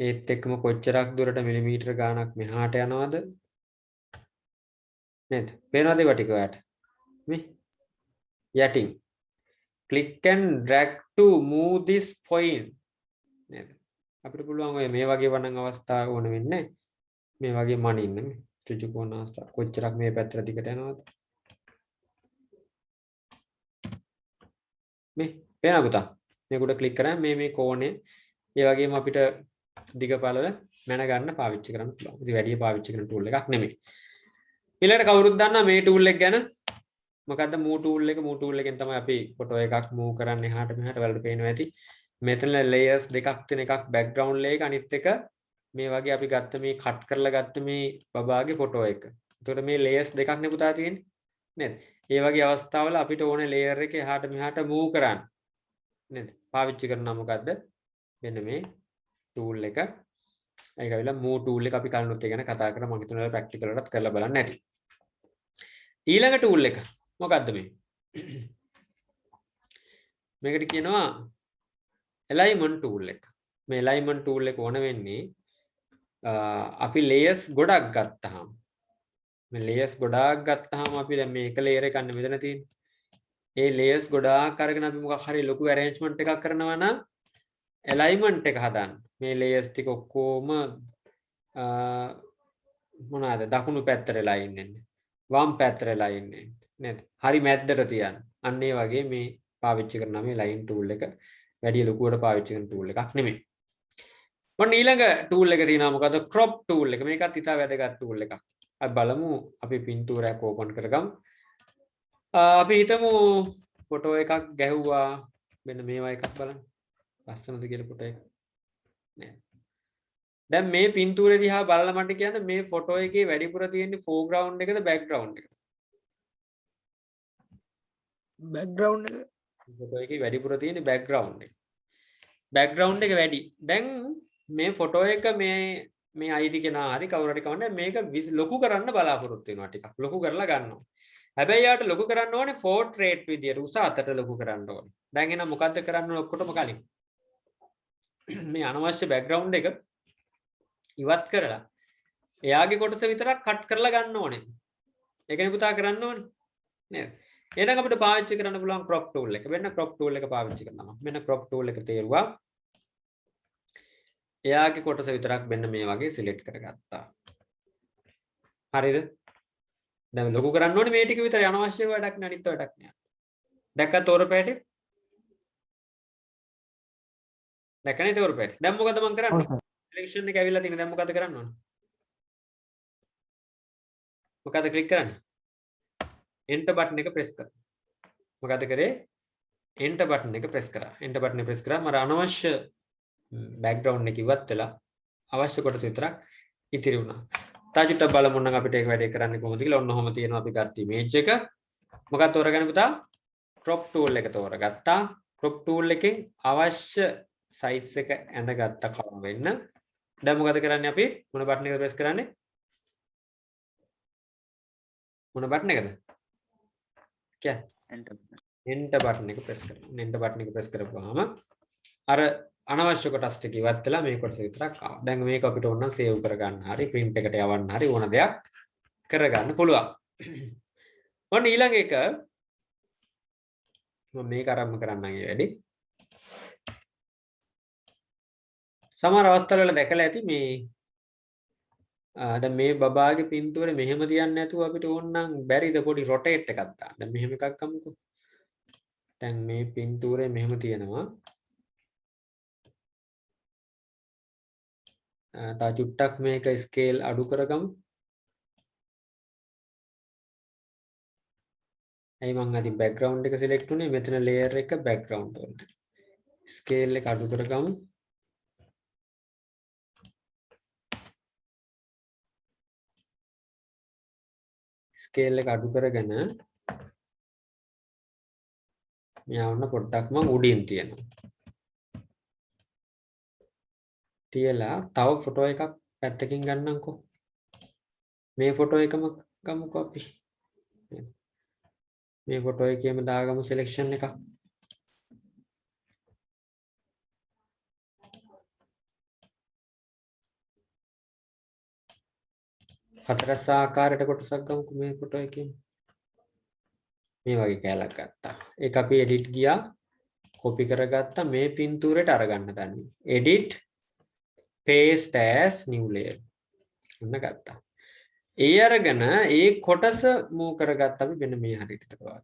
ඒත් එක්කම කොච්චරක් දුරට මිලිමීටර ගානක් මෙහාට යනවද? නේද? පේනවද ඒවා ටික ඔයාලට? මේ යටින් click and drag to move this point නේද? අපිට පුළුවන් ඔය මේ වගේ වණන් අවස්ථාව ඕන වෙන්නේ මේ වගේ මනින්න මේ ත්‍රිජුකෝණ අවස්ථාව කොච්චරක් මේ පැත්තට දිගට යනවද? මේ පේනවද පුතා? මේකට ක්ලික් කරාම මේ කෝණය ඒ වගේම අපිට දිග පළල මැන ගන්න පාවිච්චි කරන්න පුළුවන්. ඉතින් වැඩි පාවිච්චි කරන ටූල් එකක් නෙමෙයි. ඊළඟට කවුරුත් දන්නා මේ ටූල් එක ගැන? මොකද්ද move tool එක? move tool එකෙන් තමයි අපි ෆොටෝ එකක් move කරන්නේ එහාට මෙහාට. වලට පේනවා ඇති. මෙතන layers දෙකක් තියෙන එකක් background layer එක අනිත් එක මේ වගේ අපි ගත්ත මේ කට් කරලා ගත්ත මේ බබාගේ ෆොටෝ එක. එතකොට මේ layers දෙකක් නේ පුතා තියෙන්නේ. නේද? ඒ වගේ අවස්ථාවල අපිට ඕනේ layer එක එහාට මෙහාට move කරන්න. නේද? පාවිච්චි කරනවා මොකද්ද? මෙන්න මේ tool එක. ඒක ඇවිල්ලා move tool එක අපි කලිනුත් ඒ ගැන කතා කරා. මම හිතනවා practical වලටත් කරලා බලන්න ඇති. ඊළඟ tool එක මොකද්ද මේ? මේකට කියනවා alignment tool එක. මේ alignment tool එක ඕන වෙන්නේ අපි layers ගොඩක් ගත්තාම මේ layers ගොඩාක් ගත්තාම අපි දැන් මේක layer එකක් නෙමෙයි මෙතන තියෙන්නේ. ඒ layers ගොඩාක් අරගෙන අපි මොකක් හරි ලොකු arrangement එකක් කරනවා නම් alignment එක හදන්න. මේ layers ටික ඔක්කොම මොනවාද? දකුණු පැත්තට line වෙන්නේ. වම් පැත්තට line වෙන්නේ. නේද? හරි මැද්දට තියන්න. අන්න ඒ වගේ මේ පාවිච්චි කරන මේ line tool එක වැඩි ලොකුවට පාවිච්චි කරන tool එකක් නෙමෙයි. මොන ඊළඟ tool එක තියෙනවා මොකද්ද? crop tool එක. මේකත් ඉතා වැදගත් tool එකක්. අපි බලමු අපි පින්තූරයක් ඕපන් කරගමු. අපි හිතමු ෆොටෝ එකක් ගැහුවා. මෙන්න මේවා එකක් බලන්න. ලස්සනද කියලා ෆොටෝ එක. නේද? දැන් මේ පින්තූරේ දිහා බලලා මට කියන්න මේ ෆොටෝ එකේ වැඩිපුර තියෙන්නේ foreground එකද background එකද? බැක්ග්‍රවුන්ඩ් එක ෆොටෝ එකේ වැඩිපුර තියෙන්නේ background එක. background එක වැඩි. දැන් මේ ෆොටෝ එක මේ ID කෙනා හරි කවුරු හරි කවන්නේ මේක ලොකු කරන්න බලාපොරොත්තු වෙනවා ටිකක්. ලොකු කරලා ගන්නවා. හැබැයි යාට ලොකු කරන්න ඕනේ portrait විදියට උස අතට ලොකු කරන්න ඕනේ. දැන් එහෙනම් මොකද්ද කරන්න ඕනේ ඔක්කොටම කලින්? මේ අනවශ්‍ය background එක ඉවත් කරලා එයාගේ කොටස විතරක් කට් කරලා ගන්න ඕනේ. ඒකනේ පුතා කරන්න ඕනේ. නේද? එහෙනම් අපිට පාවිච්චි කරන්න පුළුවන් crop tool එක. මෙන්න crop tool එක පාවිච්චි කරනවා. මෙන්න crop tool එක තේරුවා. එයාගේ කොටස විතරක් මෙන්න මේ වගේ select කරගත්තා. හරිද? දැන් ලොකු කරන්න ඕනේ මේ ටික විතරයි. අනවශ්‍ය වැඩක් නෑ. අනිත් වැඩක් නෑ. දැක්කත් තෝරපෑටේ? දැක්කනේ තෝරපෑටේ. දැන් මොකද මම කරන්නේ? selection එක ඇවිල්ලා තියෙන. දැන් මොකද කරන්න ඕනේ? මොකද ක්ලික් කරන්නේ? enter button එක press කරා. මොකද කරේ? enter button එක press කරා. enter button එක press කරා. මර අනවශ්‍ය බෑග්ග්‍රවුන්ඩ් එක ඉවත් වෙලා අවශ්‍ය කොටස විතරක් ඉතිරි වුණා. තා චුට්ටක් බලමු නම් අපිට ඒක වැඩේ කරන්න කොහොමද කියලා. ඔන්න ඔහොම තියෙනවා අපි ගත්ත ඉමේජ් එක. මොකක්ද තෝරගන්නේ පුතා? crop tool එක තෝරගත්තා. crop tool එකෙන් අවශ්‍ය size එක ඇඳගත්ත කවම වෙන්න. දැන් මොකද කරන්නේ අපි? මොන බටන් එක ප්‍රෙස් කරන්නේ? මොන බටන් එකද? enter. enter බටන් එක ප්‍රෙස් කරනවා. enter බටන් එක ප්‍රෙස් කරපුවාම අර අනවශ්‍ය කොටස් ටික ඉවත් වෙලා මේ කොටස විතරක් ආවා. දැන් මේක අපිට ඕන නම් සේව් කරගන්න හරි print එකට යවන්න හරි ඕන දෙයක් කරගන්න පුළුවන්. ඔන්න ඊළඟ එක මම මේක ආරම්භ කරන්නම් ඒ වැඩි. සමහර අවස්ථාවල දැකලා ඇති මේ දැන් මේ බබාගේ පින්තූරේ මෙහෙම තියන්න නැතුව අපිට ඕන නම් බැරිද පොඩි rotate එකක් දාන්න. දැන් මෙහෙම එකක් ගමුකෝ. දැන් මේ පින්තූරේ මෙහෙම තියෙනවා. තා චුට්ටක් මේක ස්කේල් අඩු කරගමු. ඇයි මං අද බෑග්ග්‍රවුන්ඩ් එක සිලෙක්ට් උනේ මෙතන ලේයර් එක බෑග්ග්‍රවුන්ඩ් වලට. ස්කේල් එක අඩු කරගමු. ස්කේල් එක අඩු කරගෙන මෙයා වුණ පොඩ්ඩක් මං උඩින් තියනවා. තියලා තව ෆොටෝ එකක් පැත්තකින් ගන්නම්කෝ. මේ ෆොටෝ එකම ගමුකෝ අපි. මේ ෆොටෝ එකේම දාගමු සිලෙක්ෂන් එකක්. හතරස් ආකාරයට කොටසක් ගමුකෝ මේ ෆොටෝ එකේම. මේ වගේ කැලක් ගත්තා. ඒක අපි එඩිට් ගියා. කොපි කරගත්තා මේ පින්තූරයට අරගන්න දන්නේ. Edit paste as new layer. ඔන්න ගත්තා. ඒ අරගෙන ඒ කොටස මූව් කරගත්ත අපි මෙන්න මේ හරියට වගේ.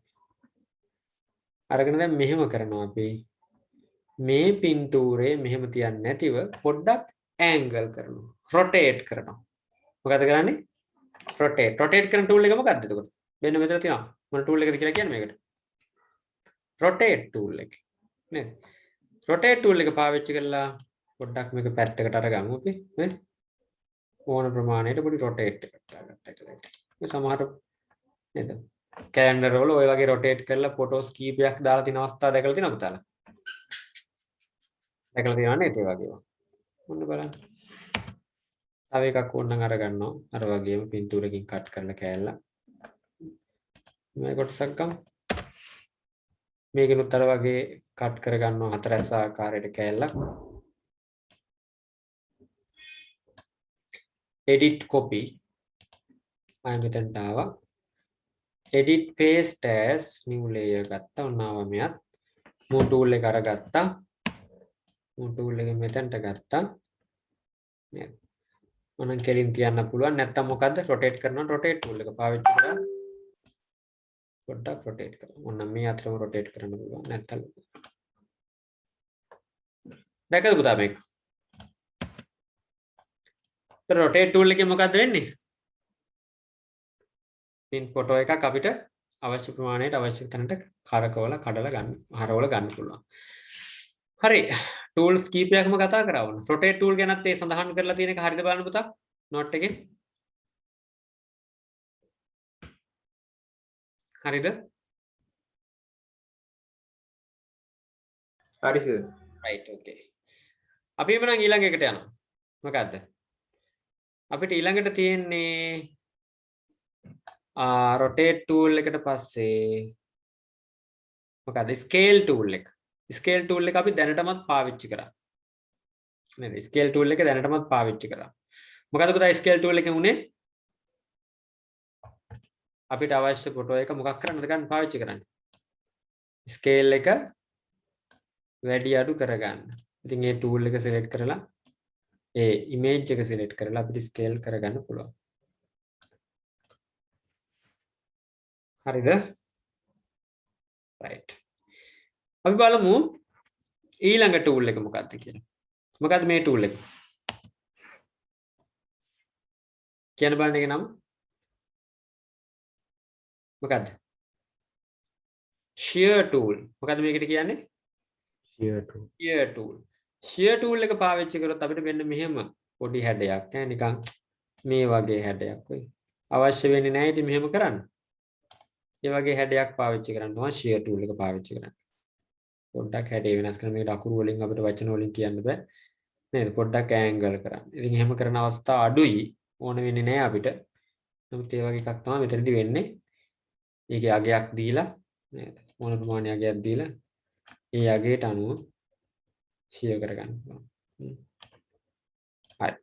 අරගෙන දැන් මෙහෙම කරනවා අපි. මේ පින්තූරේ මෙහෙම තියන්නේ නැතිව පොඩ්ඩක් ඇන්ගල් කරනවා. rotate කරනවා. මොකද කරන්නේ? rotate කරන tool එක මොකක්ද එතකොට? මෙන්න මෙතන තියෙනවා. මොන tool එකද කියලා කියන්නේ මේකට? rotate tool එක. නේද? rotate tool එක පාවිච්චි කරලා පොඩ්ඩක් මේක පැත්තකට අරගමු අපි. නේද? ඕන ප්‍රමාණයට පොඩි rotate එකක් දාගත්තා කියලා. මේ සමහර නේද? කැලෙන්ඩර් වල ඔය වගේ rotate කරලා ෆොටෝස් කීපයක් දාලා තියෙන අවස්ථා දැකලා තියෙනවද පුතාලා? දැකලා තියෙනව නේද ඒ වගේ? ඔන්න බලන්න. තව එකක් ඕනනම් අරගන්නවා. අර වගේම පින්තූරකින් කට් කරලා කෑල්ල. මේ කොටසක් ගමු. මේකෙනුත් අර වගේ කට් කරගන්නවා හතරස් ආකාරයට කෑල්ලක්. edit copy ආයෙ මෙතනට ආවා. edit paste as new layer ගත්තා. ඔන්න ආවා මෙයත්. move tool එක අරගත්තා. move tool එක මෙතනට ගත්තා. නේද? මොනන් කෙලින් තියන්න පුළුවන්. නැත්තම් මොකද්ද? rotate කරනවා. rotate tool එක පාවිච්චි කරලා පොඩ්ඩක් rotate කරනවා. ඔන්න මේ අතරම rotate කරන්න පුළුවන්. නැත්තම් දැකද පුතා මේක? rotate tool එකේ මොකද්ද වෙන්නේ? පින් ෆොටෝ එකක් අපිට අවශ්‍ය ප්‍රමාණයට අවශ්‍ය තැනට කරකවල කඩලා ගන්න, හරවල ගන්න පුළුවන්. හරි. tools කීපයක්ම කතා කරා වුණා. rotate tool ගැනත් ඒ සඳහන් කරලා තියෙන එක හරියද බලන්න පුතා? note එකේ. හරිද? හරි සර්. right okay. අපි එමනම් ඊළඟ එකට යනවා. මොකද්ද? අපිට ඊළඟට තියෙන්නේ rotate tool එකට පස්සේ මොකද scale tool එක. scale tool එක අපි දැනටමත් පාවිච්චි කරා. නේද? scale tool එක දැනටමත් පාවිච්චි කරා. මොකද පුතා scale tool එකෙන් උනේ අපිට අවශ්‍ය ෆොටෝ එක මොකක් කරන්නද ගන්න පාවිච්චි කරන්නේ. scale එක වැඩි අඩු කරගන්න. ඉතින් මේ tool එක select කරලා ඒ image එක select කරලා අපිට scale කරගන්න පුළුවන්. හරිද? right. අපි බලමු ඊළඟ tool එක මොකක්ද කියලා. මොකක්ද මේ tool එක? කියන්න බලන්න එක නම. මොකක්ද? shear tool. මොකක්ද මේකට කියන්නේ? shear tool. shear tool. shear tool එක පාවිච්චි කරොත් අපිට මෙන්න මෙහෙම පොඩි හැඩයක් ඈ නිකන් මේ වගේ හැඩයක් වෙයි. අවශ්‍ය වෙන්නේ නැහැ ඉතින් මෙහෙම කරන්න. මේ වගේ හැඩයක් පාවිච්චි කරන්න ඕන shear tool එක පාවිච්චි කරන්න. පොඩ්ඩක් හැඩය වෙනස් කරන මේකට අකුරු වලින් අපිට වචන වලින් කියන්න බෑ. නේද? පොඩ්ඩක් angle කරන්න. ඉතින් එහෙම කරන අවස්ථා අඩුයි. ඕන වෙන්නේ නැහැ අපිට. නමුත් ඒ වගේ එකක් තමයි මෙතනදී වෙන්නේ. ඒකේ අගයක් දීලා නේද? ඕන ප්‍රමාණයක් අගයක් දීලා ඒ අගයට අනුව shear කරගන්න පුළුවන්. හරි.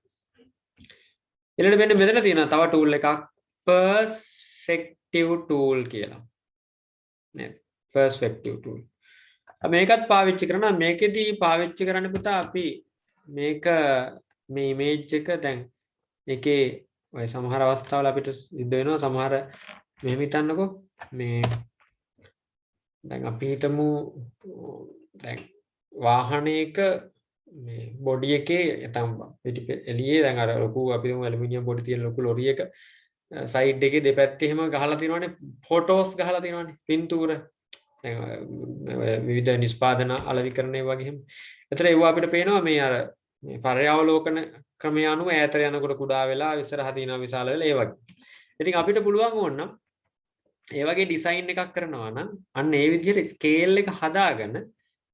ඊළඟට මෙන්න මෙතන තියෙනවා තව tool එකක් perspective tool කියලා. නේද? perspective tool. මේකත් පාවිච්චි කරනවා. මේකෙදී පාවිච්චි කරන්න පුතා අපි මේක මේ image එක දැන් ඒකේ ඔය සමහර අවස්ථාවල අපිට සිද්ධ වෙනවා සමහර මෙහෙම හිතන්නකෝ මේ දැන් අපි හිතමු දැන් වාහනයක මේ බොඩි එකේ නැත්නම් පිටි එළියේ දැන් අර ලොකු අපි හිතමු ඇලුමිනියම් බොඩි තියෙන ලොකු ලොරියක සයිඩ් එකේ දෙපැත්තේ එහෙම ගහලා තියෙනවානේ ෆොටෝස් ගහලා තියෙනවානේ පින්තූර විවිධ නිෂ්පාදන අලෙවිකරණය වගේ එහෙම. ඒතර ඒව අපිට පේනවා මේ අර මේ පර්යාවලෝකන ක්‍රමය අනුව ඈතට යනකොට කුඩා වෙලා ඉස්සරහ තියෙනවා විශාල වෙලා ඒ වගේ. ඉතින් අපිට පුළුවන් ඕනනම් ඒ වගේ ඩිසයින් එකක් කරනවා නම් අන්න ඒ විදිහට ස්කේල් එක හදාගෙන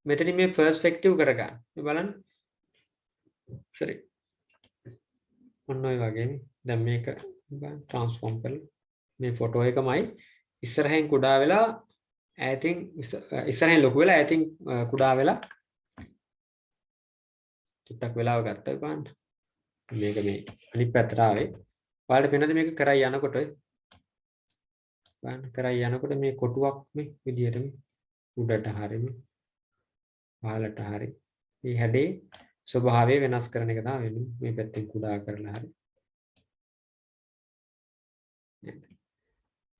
මෙතනින් මේ පර්ස්පෙක්ටිව් කරගන්න. මේ බලන්න. sorry. ඔන්න ඔය වගේනේ. දැන් මේක ට්‍රාන්ස්ෆෝම් කරලා මේ ෆොටෝ එකමයි ඉස්සරහින් කුඩා වෙලා ඈතින් ඉස්සරහින් ලොකු වෙලා ඈතින් කුඩා වෙලා චුට්ටක් වෙලාව ගත්තා බලන්න. මේක මේ අනිත් පැත්තට ආවේ. ඔයාලට පේනද මේක කරයි යනකොට බලන්න කරයි යනකොට මේ කොටුවක් මේ විදියට මේ උඩට හරිය මේ පහළට හරිය. මේ හැඩේ ස්වභාවය වෙනස් කරන එක තමයි වෙන්නේ. මේ පැත්තෙන් කුඩා කරලා හරිය.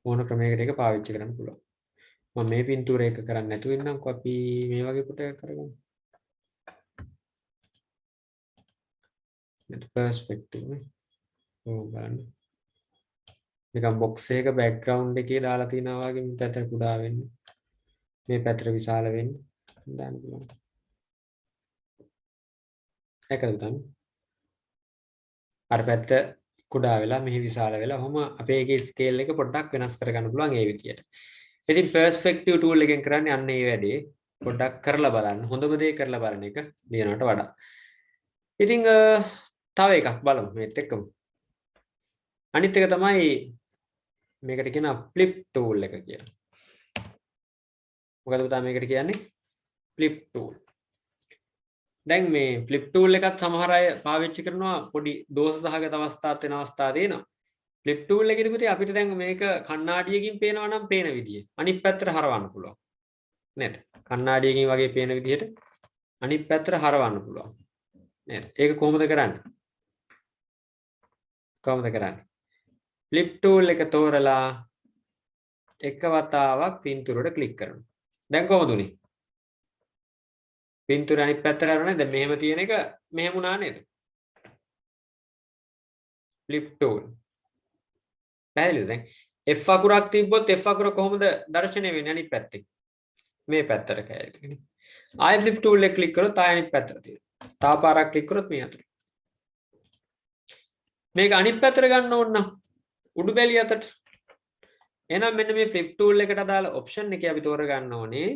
ඕන ක්‍රමයකට එක පාවිච්චි කරන්න පුළුවන්. මම මේ පින්තූර එක කරන්නේ නැතුව ඉන්නම්කෝ අපි මේ වගේ කොට කරගමු. මේ perspective නේ. ඕක බලන්න. නිකන් box එකක background එකේ දාලා තියනවා වගේ මේ පැත්තට කුඩා වෙන්නේ. මේ පැත්තට විශාල වෙන්නේ. දාන්න පුළුවන්. ඒකද තමයි. අර පැත්ත කුඩා වෙලා මෙහි විශාල වෙලා ඔහොම අපේ එකේ ස්කේල් එක පොඩ්ඩක් වෙනස් කරගන්න පුළුවන් ඒ විදියට. ඉතින් perspective tool එකෙන් කරන්නේ අන්න ඒ වැඩේ පොඩ්ඩක් කරලා බලන්න. හොඳම දේ කරලා බලන එක ලියනවට වඩා. ඉතින් තව එකක් බලමු මේත් එක්කම. අනිත් එක තමයි මේකට කියන flip tool එක කියලා. මොකද පුතා මේකට කියන්නේ flip tool. දැන් මේ flip tool එකත් සමහර අය පාවිච්චි කරනවා පොඩි දෝෂ සහගත අවස්ථාත් වෙන අවස්ථා තියෙනවා. flip tool එකේදී පුතේ අපිට දැන් මේක කණ්ණාඩියකින් පේනවා නම් පේන විදිය. අනිත් පැත්තට හරවන්න පුළුවන්. නේද? කණ්ණාඩියකින් වගේ පේන විදියට අනිත් පැත්තට හරවන්න පුළුවන්. නේද? ඒක කොහොමද කරන්නේ? කොහොමද කරන්නේ? flip tool එක තෝරලා එක වතාවක් පින්තූරයට ක්ලික් කරනවා. දැන් කොහොමද උනේ? පින්තූර අනිත් පැත්තට හරවන්නේ දැන් මෙහෙම තියෙන එක මෙහෙම වුණා නේද? flip tool. පැහැදිලිද දැන්? F අකුරක් තිබ්බොත් F අකුර කොහොමද දර්ශනය වෙන්නේ අනිත් පැත්තේ? මේ පැත්තට කැලේ. ආයෙ flip tool එක ක්ලික් කරොත් ආයෙ අනිත් පැත්තට තියෙනවා. තව පාරක් ක්ලික් කරොත් මේ අතට. මේක අනිත් පැත්තට ගන්න ඕන නම් උඩු බැලිය අතට. එහෙනම් මෙන්න මේ flip tool එකට අදාළ option එකේ අපි තෝර ගන්න ඕනේ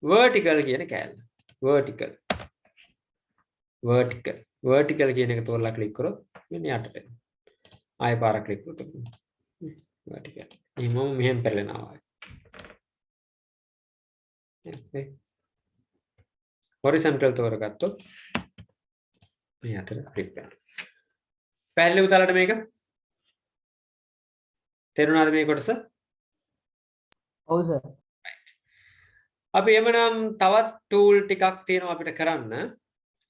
vertical කියන කැලේ. vertical. vertical. vertical කියන එක තෝරලා ක්ලික් කරොත් මෙන්න යටට එනවා. ආයෙ පාරක් ක්ලික් කරොත් vertical. එහෙනම් මෙහෙම පෙරලෙනවා. horizontal තෝරගත්තොත් මේ අතර ක්ලික් කරනවා. පැහැදිලිව උදාලට මේක තේරුණාද මේ කොටස? ඔව් සර්. අපි එමනම් තවත් tool ටිකක් තියෙනවා අපිට කරන්න.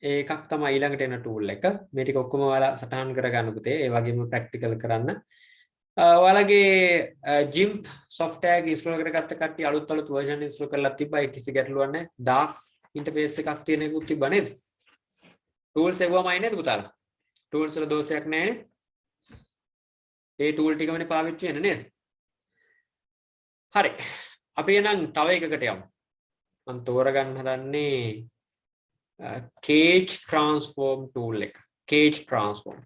ඒකක් තමයි ඊළඟට එන tool එක. මේ ටික ඔක්කොම ඔයාලා සටහන් කරගන්න පුතේ. ඒ වගේම practical කරන්න. ඔයාලගේ GIMP software එක install කරගත්ත කට්ටිය අලුත් version install කරලා තිබ්බා. ඒ කිසි ගැටලුවක් නැහැ. dark interface එකක් තියෙන එකකුත් තිබ්බා නේද? tools එවුවමයි නේද පුතාලා? tools වල දෝෂයක් නැහැ. ඒ tool ටිකමනේ පාවිච්චි වෙන්නේ නේද? හරි. අපි එහෙනම් තව එකකට යමු. මම තෝරගන්න හදන්නේ cage transform tool එක. cage transform.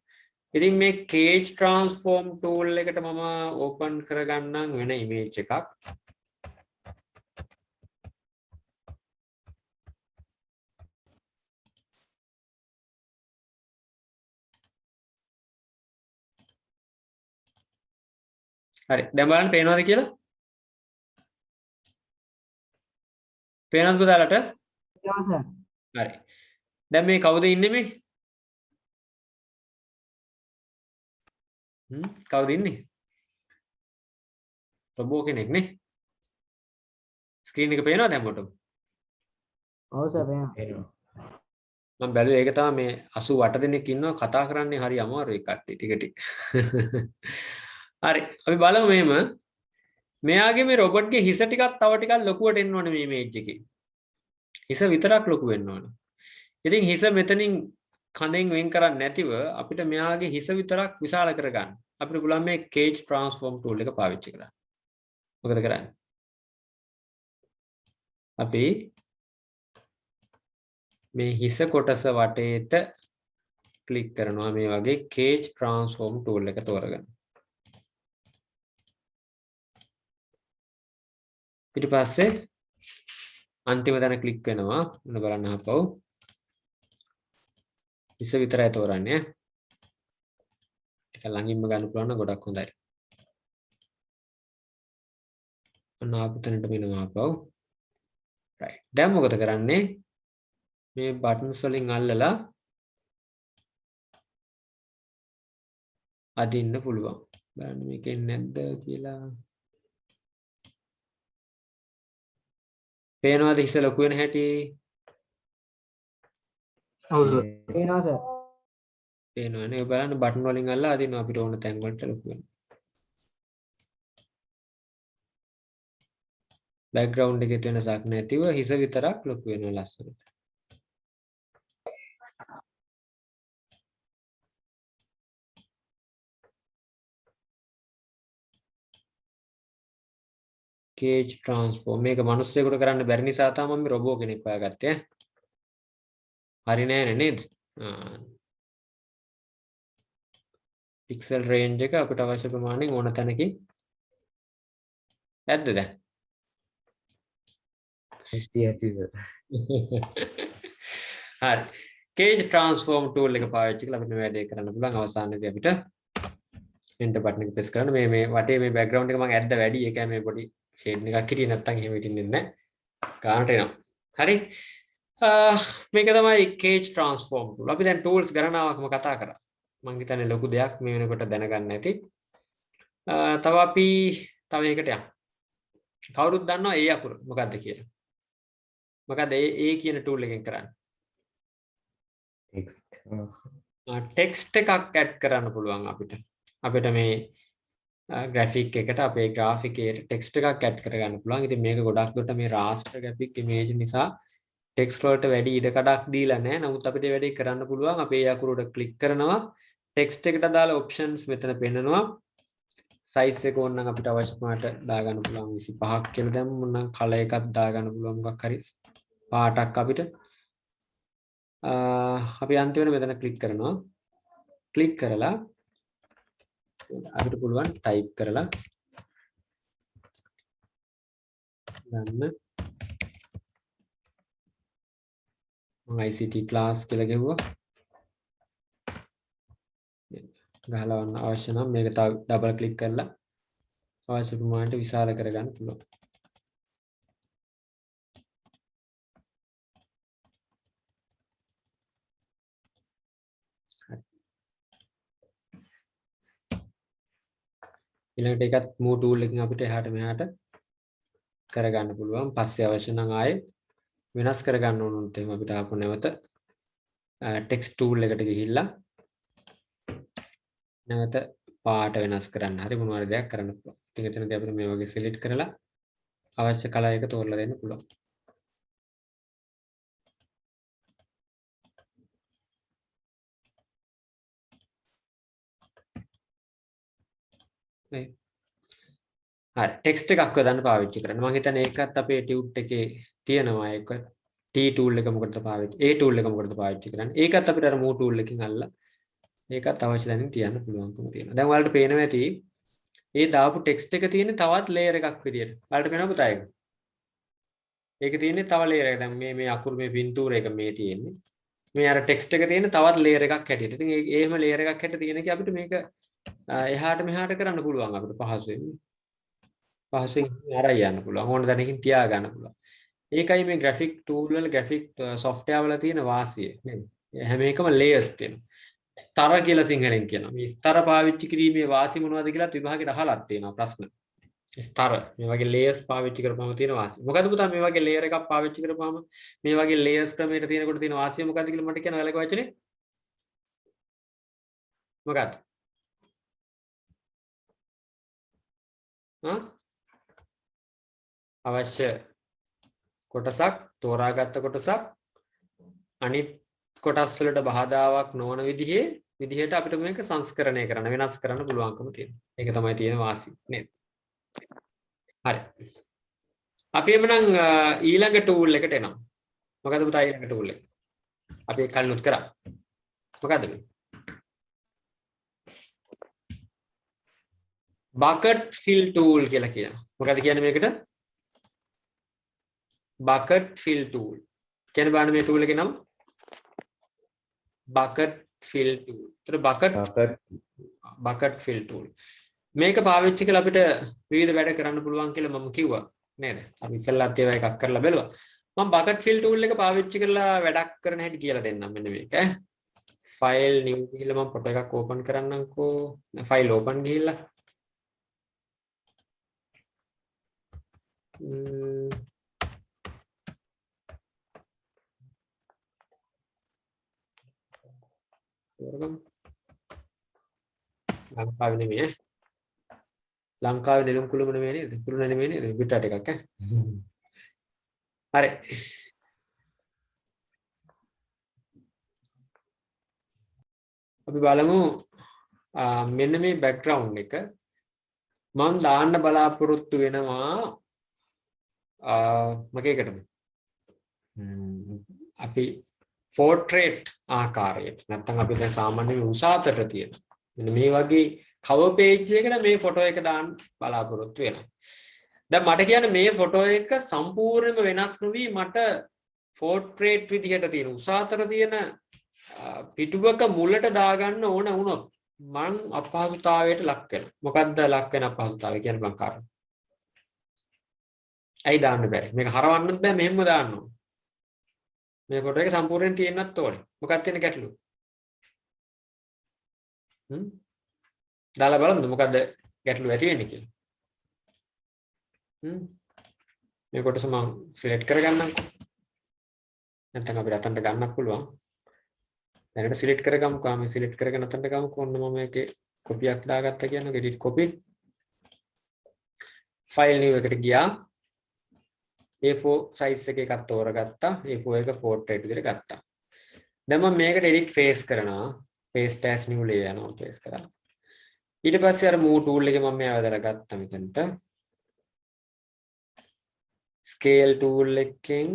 ඉතින් මේ cage transform tool එකට මම open කරගන්නම් වෙන image එකක්. හරි. දැන් බලන්න පේනවද කියලා? පේනවද පුතාලට? හරි. දැන් මේ කවුද ඉන්නේ මේ? කවුද ඉන්නේ? රොබෝ කෙනෙක් නේ. ස්ක්‍රීන් එක පේනවද හැමෝටම? ඔව් සර් පේනවා. එනවා. මම බැලුවේ ඒක තමයි මේ 88 දෙනෙක් ඉන්නවා කතා කරන්නේ හරි අමාරුයි කට්ටිය ටික ටික. හරි. අපි බලමු මෙහෙම. මෙයාගේ මේ රොබොට්ගේ හිස ටිකක් තව ටිකක් ලොකුවට එන්න ඕනේ මේ ඉමේජ් එකේ. හිස විතරක් ලොකු වෙන්න ඕනේ. ඉතින් හිස මෙතනින් කඳෙන් වෙන් කරන්නේ නැතිව අපිට මෙයාගේ හිස විතරක් විශාල කරගන්න. අපිට පුළුවන් මේ cage transform tool එක පාවිච්චි කරන්න. මොකද කරන්නේ? අපි මේ හිස කොටස වටේට ක්ලික් කරනවා මේ වගේ cage transform tool එක තෝරගන්න. ඊට පස්සේ අන්තිම තැන ක්ලික් වෙනවා. මොන බලන්න අපව. හිස විතරයි තෝරන්නේ. ටික ළඟින්ම ගන්න පුළුවන් නම් ගොඩක් හොඳයි. අන්න ආපු තැනට මෙනවා අපව. right. දැන් මොකද කරන්නේ? මේ බටන්ස් වලින් අල්ලලා අදින්න පුළුවන්. බලන්න මේකෙන් නැද්ද කියලා. පේනවද හිස ලොකු වෙන හැටි? ඔව් සර්. පේනවා සර්. පේනවනේ. බලන්න බටන් වලින් අල්ලලා අදිනවා අපිට ඕන තැන් වලට ලොකු වෙන. බෑග්ග්‍රවුන්ඩ් එකේ වෙනසක් නැතිව හිස විතරක් ලොකු වෙනවා ලස්සනට. cage transform මේක මිනිස්සුෙකුට කරන්න බැරි නිසා තමයි මම රොබෝ කෙනෙක් හොයාගත්තේ. හරි නෑනේ නේද? pixel range එක අපිට අවශ්‍ය ප්‍රමාණයෙන් ඕන තැනකින් ඇද්ද දැන්? ඇතිද? හරි. cage transform tool එක පාවිච්චි කරලා අපිට මේ වැඩේ කරන්න පුළුවන්. අවසානයේදී අපිට enter button එක press කරන්න මේ වටේ මේ background එක මම ඇද්ද වැඩි. ඒකයි මේ පොඩි shade එකක් හිටියේ නැත්තම් එහෙම හිටින්නේ නැහැ. ගානට එනවා. හරි. මේක තමයි cage transform tool. අපි දැන් tools ගණනාවක්ම කතා කරා. මම හිතන්නේ ලොකු දෙයක් මේ වෙනකොට දැනගන්න ඇති. තව අපි තව එකකට යමු. කවුරුත් දන්නවා ඒ අකුර මොකක්ද කියලා? මොකද ඒ කියන tool එකෙන් කරන්නේ? text එකක් add කරන්න පුළුවන් අපිට. අපිට මේ graphic එකට අපේ graphic එකට text එකක් add කරගන්න පුළුවන්. ඉතින් මේක ගොඩක් දුරට මේ raster graphic image නිසා text වලට වැඩි ඉඩකඩක් දීලා නැහැ. නමුත් අපිට මේ වැඩේ කරන්න පුළුවන්. අපේ අකුර උඩ click කරනවා. text එකට දාලා options මෙතන පෙන්නනවා. size එක ඕනනම් අපිට අවශ්‍ය මාට දාගන්න පුළුවන් 25ක් කියලා දැම්මම නම් color එකක් දාගන්න පුළුවන් මොකක් හරි පාටක් අපිට. අපි අන්තිමට මෙතන click කරනවා. click කරලා අපිට පුළුවන් type කරලා ගන්න. මම ICT class කියලා ගෙවුවා. ගහලවන්න අවශ්‍ය නම් මේක තව ඩබල් ක්ලික් කරලා අවශ්‍ය ප්‍රමාණයට විශාල කරගන්න පුළුවන්. ඊළඟට ඒකත් move tool එකකින් අපිට එහාට මෙහාට කරගන්න පුළුවන්. පස්සේ අවශ්‍ය නම් ආයේ වෙනස් කරගන්න ඕන උන්ට එහෙම අපිට ආපහු නැවත text tool එකට ගිහිල්ලා නැවත පාට වෙනස් කරන්න හරි මොනවාරි දෙයක් කරන්න පුළුවන්. ඉතින් එතනදී අපිට මේ වගේ select කරලා අවශ්‍ය කලර් එක තෝරලා දෙන්න පුළුවන්. හරි ටෙක්ස්ට් එකක් හදන්න පාවිච්චි කරන්න. මම හිතන්නේ ඒකත් අපේ ටියුට් එකේ තියෙනවා ඒක T tool එක මොකටද පාවිච්චි A tool එක මොකටද පාවිච්චි කරන්නේ ඒකත් අපිට අර move tool එකකින් අල්ලලා ඒකත් අවශ්‍ය දැනින් තියන්න පුළුවන්කම තියෙනවා දැන් ඔයාලට පේනවා ඇති ඒ දාපු ටෙක්ස්ට් එක තියෙන්නේ තවත් ලේයර් එකක් විදියට ඔයාලට පේනවා පුතා ඒක තියෙන්නේ තව ලේයර් එකක් දැන් මේ අකුරු මේ පින්තූර එක මේ තියෙන්නේ මේ අර ටෙක්ස්ට් එක තියෙන තවත් ලේයර් එකක් හැටියට ඉතින් එහෙම ලේයර් එකක් හැටියට තියෙන කි අපිට මේක එහාට මෙහාට කරන්න පුළුවන් අපිට පහසුවෙන් අරයි යන්න පුළුවන් ඕන දැනකින් තියා ගන්න පුළුවන් ඒකයි මේ graphic tool වල graphic software වල තියෙන වාසිය නේද හැම එකම layers තියෙනවා ස්තර කියලා සිංහලෙන් කියනවා මේ ස්තර පාවිච්චි කිරීමේ වාසි මොනවද කියලා විභාගෙට අහලක් තියෙනවා ප්‍රශ්න ස්තර මේ වගේ layers පාවිච්චි කරපුවම තියෙන වාසි මොකද පුතා මේ වගේ layer එකක් පාවිච්චි කරපුවම මේ වගේ layers ක්‍රමයට තියෙනකොට තියෙන වාසිය මොකද්ද කියලා මට කියන්න ඔයාලගේ වචනේ මොකක්ද අවශ්‍ය කොටසක් තෝරාගත්ත කොටසක් අනිත් කොටස් වලට බාධාවක් නොවන විදිහට අපිට මේක සංස්කරණය කරන්න වෙනස් කරන්න පුළුවන්කම තියෙනවා. ඒක තමයි තියෙන වාසිය නේද? හරි. අපි එමනම් ඊළඟ tool එකට එනවා. මොකද පුතා ඊළඟ tool එක? අපි ඒක කලිනුත් කරා. මොකද්ද මේ? bucket fill tool කියලා කියනවා. මොකද කියන්නේ මේකට? bucket fill tool. කියන බලන්න මේ tool එකේ නම bucket fill tool. ඒතර bucket fill tool. මේක පාවිච්චි කරලා අපිට විවිධ වැඩ කරන්න පුළුවන් කියලා මම කිව්වා නේද? අපි ඉස්සෙල්ලාත් ඒවා එකක් කරලා බලුවා. මම bucket fill tool එක පාවිච්චි කරලා වැඩක් කරන හැටි කියලා දෙන්නම් මෙන්න මේක. file new ගිහලා මම ෆොටෝ එකක් ඕපන් කරන්නම්කෝ. file open ගිහලා ලංකාවේ නෙමෙයි ලංකාවේ නෙළුම් කුළුම නෙමෙයි නේද කුළුණ නෙමෙයි නේද පිටට එකක් හරි අපි බලමු මෙන්න මේ බෑග්ග්‍රවුන්ඩ් එක මම දාන්න බලාපොරොත්තු වෙනවා මකේකටද අපි portrait ආකාරයට නැත්නම් අපි දැන් සාමාන්‍යයෙන් උසාතට තියෙන මෙන්න මේ වගේ cover page එකකට මේ ෆොටෝ එක දාන්න බලාපොරොත්තු වෙනවා. දැන් මට කියන්නේ මේ ෆොටෝ එක සම්පූර්ණයෙන්ම වෙනස් නොවි මට portrait විදිහට තියෙන උසාතට තියෙන පිටුවක මුලට දාගන්න ඕන වුණොත් මං අපහසුතාවයට ලක් වෙනවා. මොකද්ද ලක් වෙන අපහසුතාවය කියන බං කාරණා. ඇයි දාන්න බැරි? මේක හරවන්නත් බෑ මෙහෙම දාන්න ඕන. මේ ෆොටෝ එක සම්පූර්ණයෙන් තියෙන්නත් ඕනේ. මොකක්ද තියෙන ගැටලුව? දාලා බලමුද මොකද්ද ගැටලුව ඇති වෙන්නේ කියලා. මේ කොටස මම සිලෙක්ට් කරගන්නම්කෝ. නැත්නම් අපිට අතන්ට ගන්නත් පුළුවන්. දැනට සිලෙක්ට් කරගමුකෝ. මේ සිලෙක්ට් කරගෙන අතන්ට ගමුකෝ. ඔන්න මම මේකේ කොපියක් දාගත්තා කියනවා. edit copy. file new එකට ගියා. A4 size එකක් තෝරගත්තා. A4 එක portrait විදිහට ගත්තා. දැන් මම මේකට edit face කරනවා. paste as new layer යනවා paste කරලා. ඊට පස්සේ අර move tool එකේ මම මේව ඇදලා ගත්තා මෙතනට. scale tool එකෙන්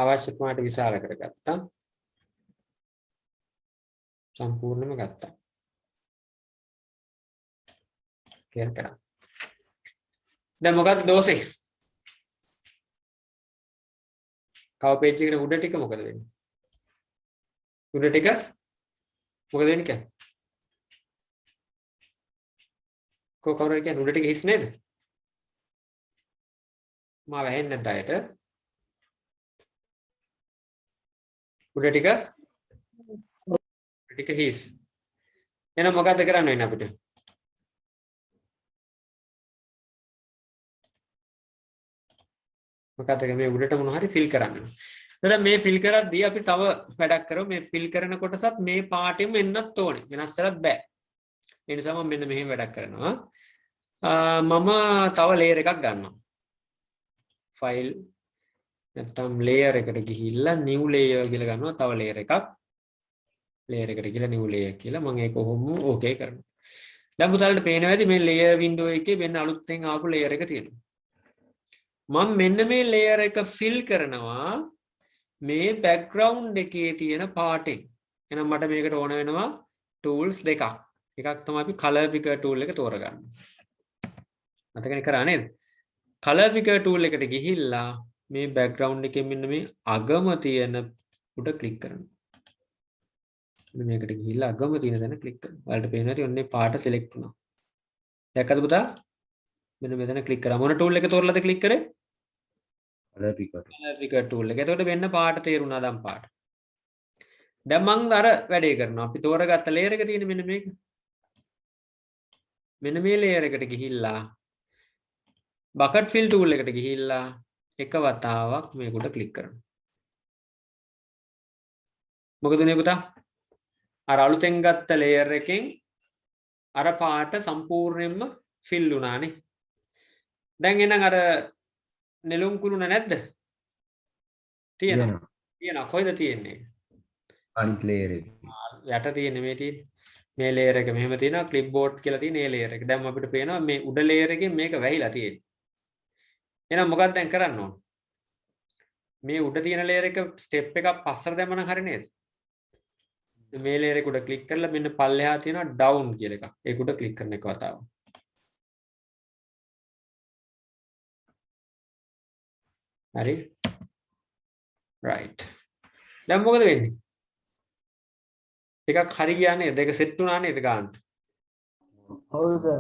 අවශ්‍ය ප්‍රමාණයට විශාල කරගත්තා. සම්පූර්ණයෙන්ම ගත්තා. clear කරා. දැන් මොකක්ද දෝෂේ? cover page එකේ උඩ ටික මොකද වෙන්නේ? උඩ ටික මොකද වෙන්නේ කියන්නේ? cover එකේ උඩ ටික හිස් නේද? මා වැහෙන්නේ නැද්ද අයට? උඩ ටික හිස්. එහෙනම් මොකද්ද කරන්න වෙන්නේ අපිට? මොකක්ද මේ උඩට මොන හරි ෆිල් කරන්න. එතකොට මේ ෆිල් කරද්දී අපි තව වැඩක් කරමු. මේ ෆිල් කරන කොටසත් මේ පාටෙම එන්නත් ඕනේ. වෙනස් කරත් බෑ. ඒ නිසා මම මෙන්න මෙහෙම වැඩක් කරනවා. මම තව ලේයර් එකක් ගන්නවා. ෆයිල් නැත්නම් ලේයර් එකට ගිහිල්ලා new layer කියලා ගන්නවා. තව ලේයර් එකක්. ලේයර් එකට ගිහලා new layer කියලා මම ඒක කොහොම ඕකේ කරනවා. දැන් පුතාලට පේනවා ඇති මේ layer window එකේ වෙන අලුතෙන් ආපු layer එක තියෙනවා. මම මෙන්න මේ layer එක fill කරනවා මේ background එකේ තියෙන පාටෙන්. එහෙනම් මට මේකට ඕන වෙනවා tools දෙකක්. එකක් තමයි අපි color picker tool එක තෝරගන්න. මතකනේ කරා නේද? color picker tool එකට ගිහිල්ලා මේ background එකෙන් මෙන්න මේ අගම තියෙන උඩ click කරනවා. මෙන්න මේකට ගිහිල්ලා අගම තියෙන තැන click කරනවා. ඔයාලට පේනවා ඇති ඔන්නේ පාට select වුණා. දැක්කද පුතා? මෙන්න මෙතන click කරා. මොන tool එක තෝරලාද click කරේ? color picker color picker tool එක. එතකොට වෙන්න පාට තේරුණා දැන් පාට. දැන් මම අර වැඩේ කරනවා. අපි තෝරගත්ත layer එක තියෙන මෙන්න මේක. මෙන්න මේ layer එකට ගිහිල්ලා bucket fill tool එකට ගිහිල්ලා එක වතාවක් මේකට click කරනවා. මොකද උනේ පුතා? අර අලුතෙන් ගත්ත layer එකෙන් අර පාට සම්පූර්ණයෙන්ම fill වුණානේ. දැන් එහෙනම් අර නෙළුම් කුරුණ නැද්ද? තියෙනවා. තියෙනවා. කොහෙද තියෙන්නේ? අනිත් layer එක යට තියෙන්නේ මේ තියෙන්නේ. මේ layer එක මෙහෙම තියෙනවා clipboard කියලා තියෙන මේ layer එක. දැන් අපිට පේනවා මේ උඩ layer එකෙන් මේක වැහිලා තියෙන්නේ. එහෙනම් මොකක්ද දැන් කරන්න ඕන? මේ උඩ තියෙන layer එක step එකක් පස්සට දැම්මනම් හරි නේද? මේ layer එක උඩ click කරලා මෙන්න පල්ලෙහා තියෙනවා down කියලා එකක්. ඒක උඩ click කරන එක වතාව. හරි. right. දැන් මොකද වෙන්නේ? එකක් හරි ගියා නේද? දෙක සෙට් වුණා නේද ගන්නට? ඔව් සර්.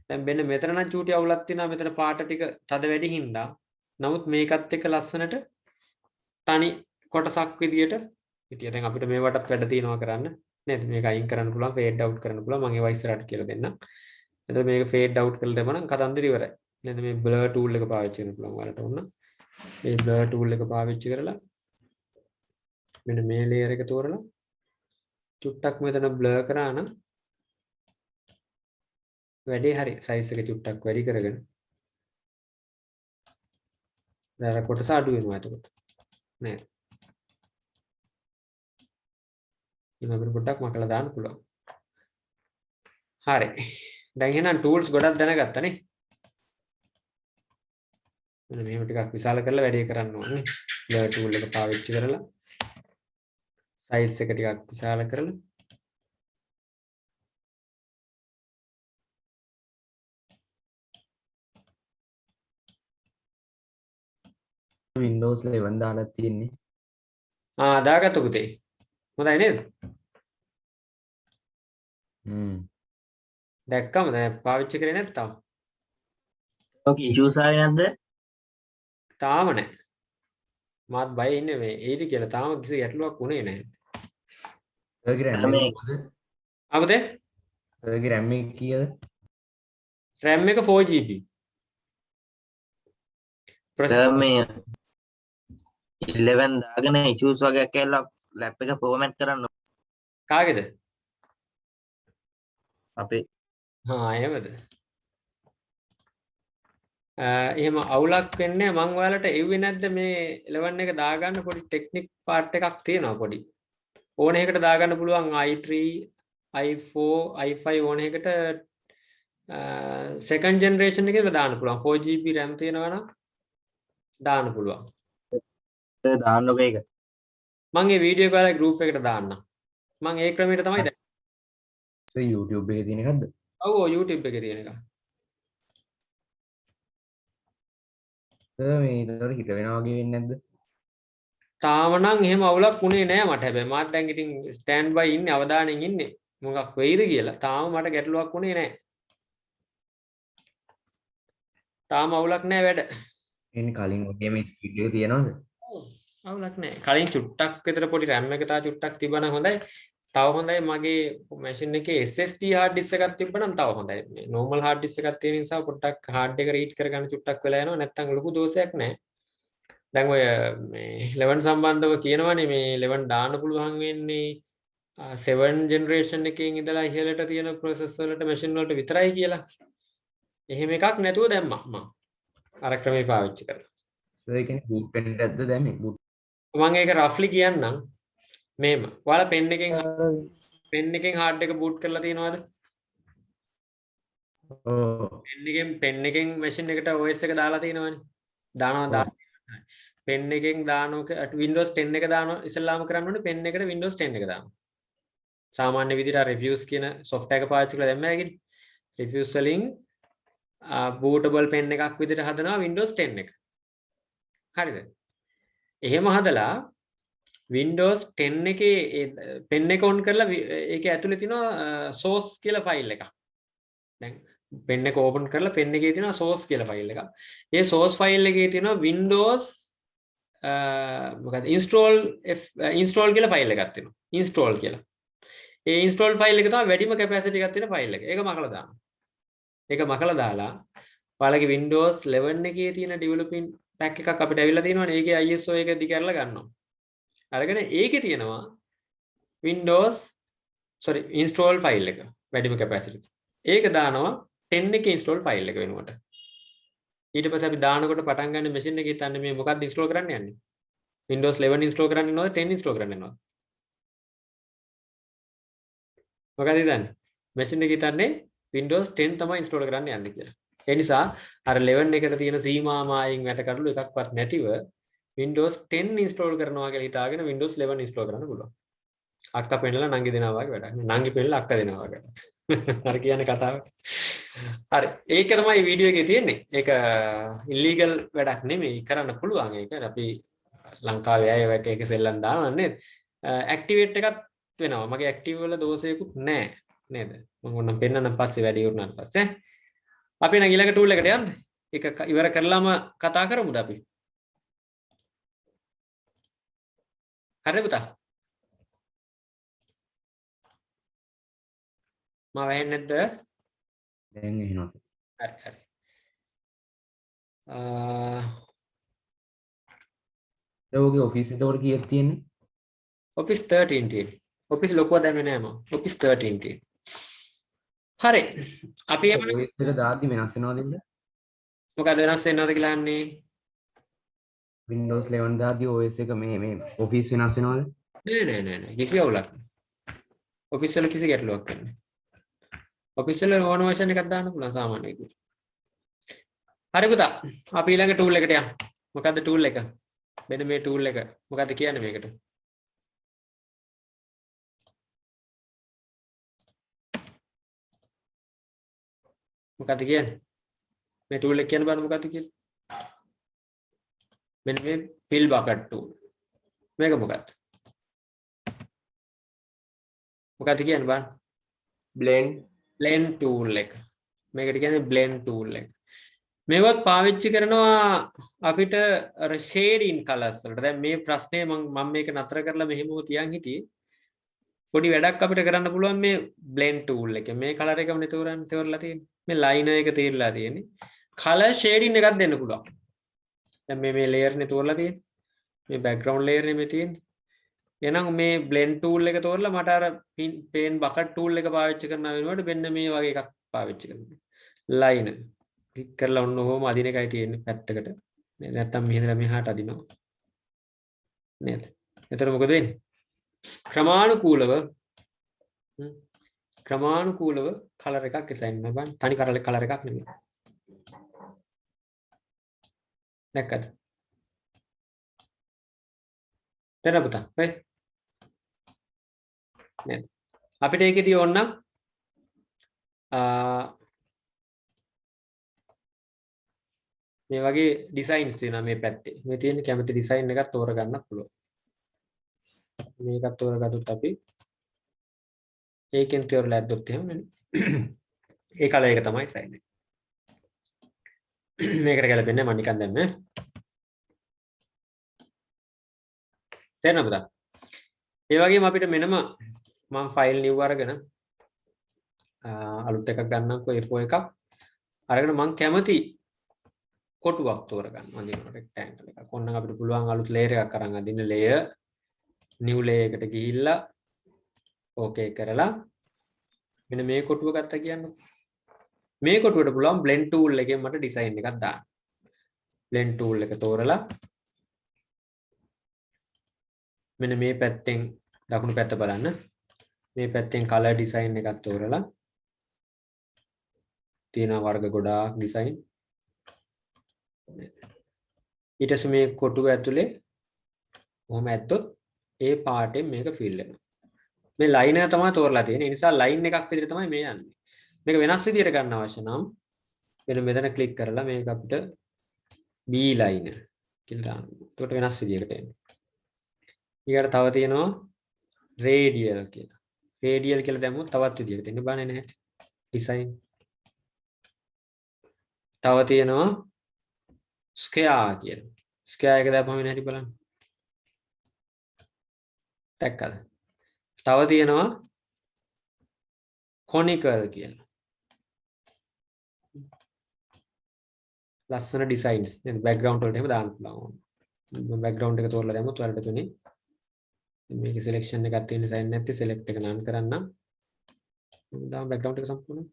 දැන් මෙන්න මෙතන නම් චූටි අවුලක් තියෙනවා. මෙතන පාට ටික තද වැඩි හින්දා. නමුත් මේකත් එක්ක ලස්සනට තනි කොටසක් විදියට හිටියා. දැන් අපිට මේවටත් වැඩ තියෙනවා කරන්න නේද? මේක අයින් කරන්න පුළුවන්, fade out කරන්න පුළුවන්. මම ඒවා ඉස්සරහට කියලා දෙන්නම්. එතකොට මේක fade out කරලා දැම්මම කතන්දර ඉවරයි. නේද? මේ blur tool එක පාවිච්චි කරන්න පුළුවන් ඔයාලට ඕන. මේ blur tool එක පාවිච්චි කරලා මෙන්න මේ layer එක තෝරලා චුට්ටක් මෙතන blur කරා නම් වැඩේ හරි. size එක චුට්ටක් වැඩි කරගෙන දැන් කොටස අඩු වෙනවා එතකොට නේද? ඉතින් අපිට පොඩ්ඩක් මකලා දාන්න පුළුවන්. හරි. දැන් එහෙනම් tools ගොඩක් දැනගත්තා නේ. මෙහෙම ටිකක් විශාල කරලා වැඩේ කරන්න ඕනේ. blur tool එක පාවිච්චි කරලා size එක ටිකක් විශාල කරලා Windows 11 දාලා තියෙන්නේ දාගත්ත පුතේ. හොඳයි නේද? දැක්කම දැන් පාවිච්චි කරේ නැත්තම් ඔක issues ආවේ නැද්ද? තාම නැහැ. මාත් බය ඉන්නේ මේ ඒදි කියලා තාම කිසි ගැටලුවක් උනේ නැහැ. ඔයගේ RAM එක කොහොමද? අපද ඔයගේ RAM එක කීයද? RAM එක 4GB. සර් මේ 11 දාගෙන issues වගේක් ඇවිල්ලා lap එක format කරන්න කාගේද? අපේ එහෙමද? එහෙම අවුලක් වෙන්නේ මම ඔයාලට එව්වේ නැද්ද මේ 11 එක දාගන්න පොඩි ටෙක්නික් පාර්ට් එකක් තියෙනවා පොඩි. ඕන එකකට දාගන්න පුළුවන් i3, i4, i5 ඕන එකකට second generation එකේ දාන්න පුළුවන්. 4GB RAM තියෙනවා නම් දාන්න පුළුවන්. දාන්නකෝ ඒක. මම මේ වීඩියෝ කාලේ group එකට දාන්නම්. මම ඒ ක්‍රමයට තමයි දැන්. YouTube එකේ තියෙන එකක්ද? ඔව් YouTube එකේ තියෙන එක. මේ ඒතකොට හිට වෙනවා වගේ වෙන්නේ නැද්ද? තාම නම් එහෙම අවුලක් උනේ නෑ මට. හැබැයි මාත් දැන් ඉතින් ස්ටෑන්ඩ් බයි ඉන්නේ අවධානයෙන් ඉන්නේ. මොකක් වෙයිද කියලා. තාම මට ගැටලුවක් උනේ නෑ. තාම අවුලක් නෑ වැඩ. එන්නේ කලින් වගේ මේ ස්පීඩ් එක තියනවද? අවුලක් නෑ. කලින් චුට්ටක් විතර පොඩි RAM එක තා චුට්ටක් තිබ්බනම් හොඳයි. තව හොඳයි මගේ මැෂින් එකේ SSD hard disk එකක් තිබ්බනම් තව හොඳයි. මේ normal hard disk එකක් තියෙන නිසා පොඩ්ඩක් hard එක read කරගන්න චුට්ටක් වෙලා යනවා. නැත්තම් ලොකු දෝෂයක් නෑ. දැන් ඔය මේ 11 සම්බන්ධව කියනවනේ මේ 11 දාන්න පුළුවන් වෙන්නේ 7 generation එකකින් ඉඳලා ඉහළට තියෙන processor වලට machine වලට විතරයි කියලා. එහෙම එකක් නැතුව දැම්මා මම. අර ක්‍රමේ පාවිච්චි කරලා. ඒ කියන්නේ boot pen එකක්ද දැම්මේ? boot මම ඒක roughly කියන්නම්. මෙහෙම. ඔයාලා pen එකෙන් hard එක boot කරලා තියෙනවද? ඔව්. pen එකෙන් machine එකට OS එක දාලා තියෙනවනේ. දානවා. pen එකෙන් දානෝක Windows 10 එක දානවා ඉස්සෙල්ලාම කරන්න ඕනේ pen එකට Windows 10 එක දාන්න. සාමාන්‍ය විදිහට reviews කියන software එක පාවිච්චි කරලා දැම්ම හැකිනේ. reviews වලින් bootable pen එකක් විදිහට හදනවා Windows 10 එක. හරිද? එහෙම හදලා Windows 10 එකේ pen එක on කරලා ඒකේ ඇතුලේ තියෙනවා source කියලා file එකක්. දැන් pen එක open කරලා pen එකේ තියෙනවා source කියලා file එකක්. ඒ source file එකේ තියෙනවා Windows මොකද install කියලා file එකක් තියෙනවා. install කියලා. ඒ install file එක තමයි වැඩිම capacity එකක් තියෙන file එක. ඒක මකලා දානවා. ඒක මකලා දාලා ඔයාලගේ Windows 11 එකේ තියෙන developing pack එකක් අපිට ඇවිල්ලා තියෙනවනේ. ඒකේ ISO එක දිගහැරලා ගන්නවා. අරගෙන ඒකේ තියෙනවා install file එක වැඩිම capacity. ඒක දානවා 10 එකේ install file එක වෙනුවට. ඊට පස්සේ අපි දානකොට පටන් ගන්න machine එකේ හිටන්නේ මේ මොකක්ද install කරන්න යන්නේ? Windows 11 install කරන්න යනවද 10 install කරන්න යනවද? මොකද හිතන්නේ? machine එකේ හිටන්නේ Windows 10 තමයි install කරන්න යන්නේ කියලා. ඒ නිසා අර 11 එකට තියෙන සීමා මායින් වැටකඩලු එකක්වත් නැතිව Windows 10 install කරනවා කියලා හිතාගෙන Windows 11 install කරන්න පුළුවන්. අක්කා පෙන්නලා නංගි දෙනවා වගේ වැඩක්. නංගි පෙන්නලා අක්කා දෙනවා වගේ. හරි කියන්නේ කතාව. හරි. ඒක තමයි වීඩියෝ එකේ තියෙන්නේ. ඒක ඉල්ලීගල් වැඩක් නෙමෙයි කරන්න පුළුවන් ඒක. අපි ලංකාවේ අය ඒක සෙල්ලම් දානවා නේද? ඇක්ටිවේට් එකක් වෙනවා. මගේ ඇක්ටිව් වල දෝෂයකුත් නැහැ නේද? මම ඕනම් පෙන්නන්න පස්සේ වැඩි වුණාට පස්සේ අපි නම් ඊළඟ ටූල් එකට යන්න. ඒක ඉවර කරලාම කතා කරමුද අපි? හරිද පුතා? මම වෙන්නේ නැද්ද? දැන් එනවා. හරි හරි. ඔයගේ ඔෆිස් එතකොට කීයක් තියෙන්නේ? Office 13 තියෙන්නේ. Office ලොකුව දැම්මේ නෑ මම. Office 13 තියෙන්නේ. හරි. අපි එමු. OS එක දාද්දි වෙනස් වෙනවද? මොකද වෙනස් වෙනවද කියලා අහන්නේ? Windows 11 දාද්දි OS එක මේ Office වෙනස් වෙනවද? නෑ. කිසි අවුලක් නෑ. Office වල කිසි ගැටලුවක් නැහැ. Office වල ඕන version එකක් දාන්න පුළුවන් සාමාන්‍ය විදිහට. හරි පුතා. අපි ඊළඟ tool එකට යමු. මොකද්ද tool එක? මෙන්න මේ tool එක. මොකද්ද කියන්නේ මේකට? මොකද්ද කියන්නේ? මේ tool එක කියන්න බලන්න මොකද්ද කියලා. මෙන්න මේ fill bucket tool. මේක මොකක්ද? මොකද්ද කියන්නේ බලන්න. blend tool එක. මේකට කියන්නේ blend tool එක. මේවත් පාවිච්චි කරනවා අපිට අර shading colors වලට. දැන් මේ ප්‍රශ්නේ මම මේක නතර කරලා මෙහෙමව තියන් හිටියේ. පොඩි වැඩක් අපිට කරන්න පුළුවන් මේ blend tool එකේ. මේ color එකම තෝරලා තියෙන්නේ. මේ line එක තීරලා තියෙන්නේ. color shading එකක් දෙන්න පුළුවන්. දැන් මේ layer නේ තෝරලා තියෙන්නේ. මේ background layer නේ මේ තියෙන්නේ. එහෙනම් මේ blend tool එක තෝරලා මට අර pen bucket tool එක පාවිච්චි කරන වෙනුවට මෙන්න මේ වගේ එකක් පාවිච්චි කරන්න. line ක්ලික් කරලා ඔන්න ඔහොම අදින එකයි තියෙන්නේ පැත්තකට. නේද? නැත්තම් මෙහෙදලා මෙහාට අදිනවා. නේද? එතකොට මොකද වෙන්නේ? ක්‍රමානුකූලව කලර් එකක් assign කරනවා බලන්න. තනි කලර් එකක් නෙමෙයි. දැක්කද? තේරෙනවද පුතා? right? නේද? අපිට ඒකෙදී ඕනනම් මේ වගේ ඩිසයින්ස් තියෙනවා මේ පැත්තේ. මේ තියෙන කැමති ඩිසයින් එකක් තෝරගන්න පුළුවන්. මේකත් තෝරගත්තොත් අපි ඒකෙන් තෝරලා ඇද්දොත් එහෙම ඒ කලර් එක තමයි සයින් එක. මේකට ගැලපෙන්නේ මම නිකන් දැම්මේ. තේරෙනවද? ඒ වගේම අපිට මෙනම මම ෆයිල් නිව් අරගෙන අලුත් එකක් ගන්නම්කෝ A4 එකක් අරගෙන මම කැමති කොටුවක් තෝරගන්න. අඳින රෙක්ටැන්ගල් එකක්. ඕනනම් අපිට පුළුවන් අලුත් ලේයර් එකක් අරන් අදින්න ලේයර් නිව් ලේයර් එකට ගිහිල්ලා ඕකේ කරලා මෙන්න මේ කොටුව ගත්තා කියන්නකො. මේ කොටුවට පුළුවන් blend tool එකෙන් මට ඩිසයින් එකක් දාන්න. blend tool එක තෝරලා මෙන්න මේ පැත්තෙන් දකුණු පැත්ත බලන්න. මේ පැත්තෙන් color design එකක් තෝරලා තියෙන වර්ග ගොඩාක් ඩිසයින්. ඊට පස්සේ මේ කොටුව ඇතුලේ කොහොම ඇත්තොත් ඒ පාටෙන් මේක ෆිල් වෙනවා. මේ ලයින් එක තමයි තෝරලා තියෙන්නේ. ඒ නිසා ලයින් එකක් විදිහට තමයි මේ යන්නේ. මේක වෙනස් විදිහට ගන්න අවශ්‍ය නම් වෙන මෙතන ක්ලික් කරලා මේක අපිට B ලයින් කියලා දාන්න. එතකොට වෙනස් විදිහකට එන්නේ. ඊකට තව තියෙනවා රේඩියල් කියලා. රේඩියල් කියලා දැම්මොත් තවත් විදිහකට එන්නේ බානේ නැහැ. ඩිසයින්. තව තියෙනවා ස්ක්වෙයාර් කියලා. ස්ක්වෙයාර් එක දාපුවම එන හැටි බලන්න. දැක්කද? තව තියෙනවා කොනිකල් කියලා. ලස්සන ඩිසයින්ස්. දැන් බෑග්ග්‍රවුන්ඩ් වලට එහෙම දාන්න පුළුවන්. මම බෑග්ග්‍රවුන්ඩ් එක තෝරලා දැම්මොත් ඔයාලට පෙනේ. මේකේ සිලෙක්ෂන් එකක් තියෙන ඩිසයින් නැත්te සිලෙක්ට් එක නන් කරන්න. දාම බෑග්ග්‍රවුන්ඩ් එක සම්පූර්ණ.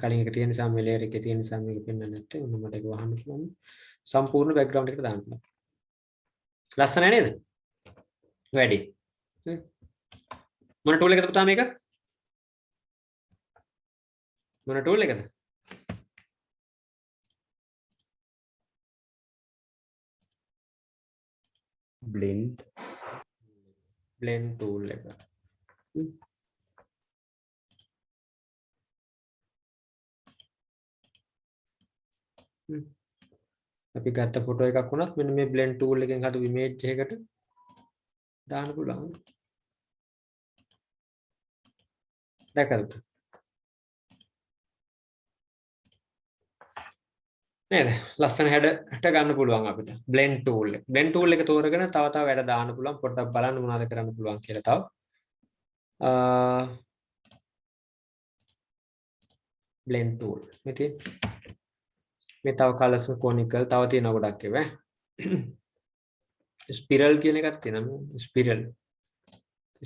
කලින් එක තියෙන නිසා මේ ලේයර් එකේ තියෙන නිසා මේක පෙන්වන්නේ නැත්තේ. මොන මට ඒක වහන්න පුළුවන්. සම්පූර්ණ බෑග්ග්‍රවුන්ඩ් එකට දාන්න පුළුවන්. ලස්සනයි නේද? වැඩි. මොන ටූල් එකද පුතා මේක? මොන ටූල් එකද? blend blend tool එක. අපි ගත්ත ෆොටෝ එකක් වුණත් මෙන්න මේ blend tool එකෙන් හදපු image එකකට දාන්න පුළුවන්. දැක්කද? නේද? ලස්සන හැඩට ගන්න පුළුවන් අපිට blend tool එක. blend tool එක තෝරගෙන තව තව වැඩ දාන්න පුළුවන්. පොඩ්ඩක් බලන්න මොනවද කරන්න පුළුවන් කියලා තව. blend tool. මේ තව colors conical තව තියෙනවා ගොඩක් ඒවා. spiral කියන එකක් තියෙනවා.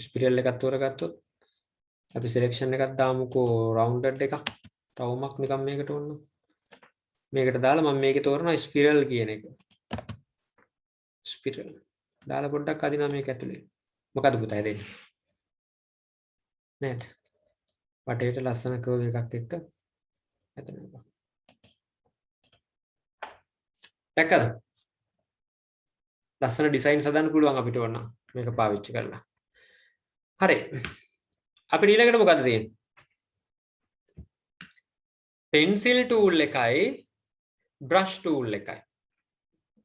spiral එකක් තෝරගත්තොත් අපි selection එකක් දාමුකෝ rounded එකක්. තවමක් නිකන් මේකට ඕන. මේකට දාලා මම මේකේ තෝරනවා ස්පිරල් කියන එක. ස්පිරල්. දාලා පොඩ්ඩක් අදිනවා මේක ඇතුලේ. මොකද පුතා හැදෙන්නේ? නේද? වටේට ලස්සන කර්ව් එකක් එක්ක හැදෙනවා. දැක්කද? ලස්සන ඩිසයින් හදන්න පුළුවන් අපිට ඕන මේක පාවිච්චි කරලා. හරි. අපිට ඊළඟට මොකද තියෙන්නේ? pencil tool එකයි brush tool එකයි.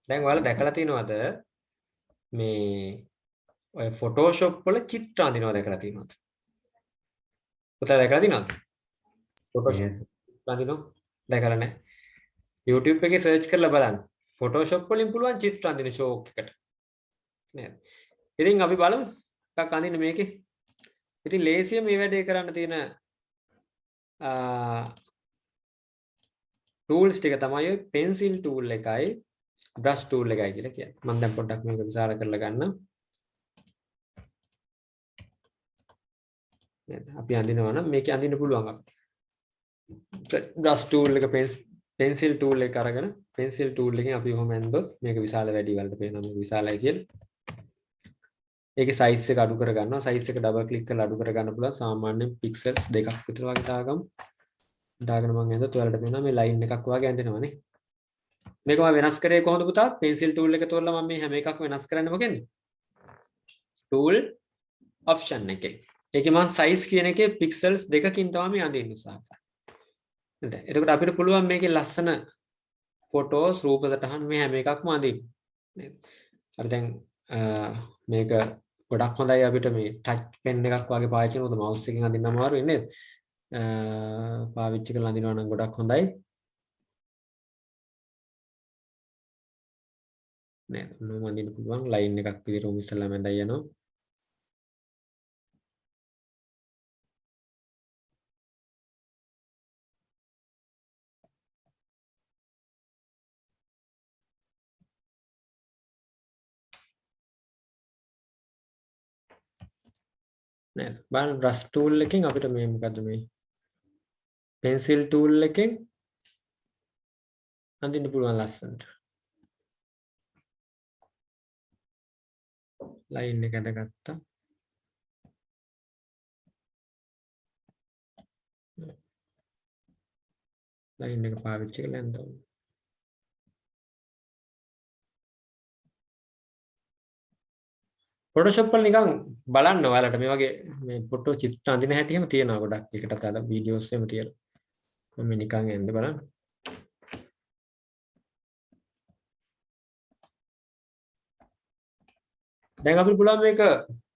දැන් ඔයාලා දැකලා තියෙනවද මේ ඔය Photoshop වල චිත්‍ර අඳිනවා දැකලා තියෙනවද? පුතා දැකලා තියෙනවද? Photoshop අඳිනවා දැකලා නැහැ. YouTube එකේ search කරලා බලන්න. Photoshop වලින් පුළුවන් චිත්‍ර අඳින ෂෝක් එකට. නේද? ඉතින් අපි බලමු එකක් අඳින්න මේකේ. ඉතින් ලේසියෙන් මේ වැඩේ කරන්න තියෙන tools ටික තමයි ඔය pencil tool එකයි brush tool එකයි කියලා කියන්නේ. මම දැන් පොඩ්ඩක් මේක විශාල කරලා ගන්නම්. නේද? අපි අඳිනවා නම් මේක අඳින්න පුළුවන් අපිට. brush tool එක pencil tool එක අරගෙන pencil tool එකෙන් අපි කොහොම ඇන්දොත් මේක විශාල වැඩි වලට පේනවා මේක විශාලයි කියලා. ඒකේ size එක අඩු කර ගන්නවා. size එක double click කරලා අඩු කර ගන්න පුළුවන්. සාමාන්‍යයෙන් pixels 2ක් විතර වගේ දාගමු. දාගෙන මම ඇඳලා ඔයාලට පේනවා මේ line එකක් වගේ ඇඳෙනවනේ. මේක මම වෙනස් කරේ කොහොමද පුතා? pencil tool එක තෝරලා මම මේ හැම එකක් වෙනස් කරන්නේ මොකෙන්ද? tool option එකේ. ඒකේ මම size කියන එකේ pixels 2කින් තමයි අඳින්න උත්සාහ කරන්නේ. හරිද? එතකොට අපිට පුළුවන් මේකේ ලස්සන photos රූප සටහන් මේ හැම එකක්ම අඳින්න. නේද? අපි දැන් මේක ගොඩක් හොඳයි අපිට මේ touch pen එකක් වගේ පාවිච්චි කරනකොට mouse එකෙන් අඳින්න අමාරුයි නේද? පාවිච්චි කරලා අඳිනවා නම් ගොඩක් හොඳයි. නේද? මොනවද අඳින්න පුළුවන් line එකක් විදිහට උන් ඉස්සල්ලාම ඇඳලා යනවා. නේද? බලන්න brush tool එකෙන් අපිට මේ මොකද්ද මේ pencil tool එකෙන් අඳින්න පුළුවන් ලස්සනට. line එක ඇඳගත්තා. ලයින් එක පාවිච්චි කරලා යන්න ඕනේ. Photoshop වල නිකන් බලන්න ඔයාලට මේ වගේ මේ ෆොටෝ චිත්‍ර අඳින හැටි එහෙම තියෙනවා ගොඩක්. ඒකටත් අද වීඩියෝස් එහෙම තියෙනවා. මම නිකන් එන්න බලන්න. දැන් අපිට පුළුවන් මේක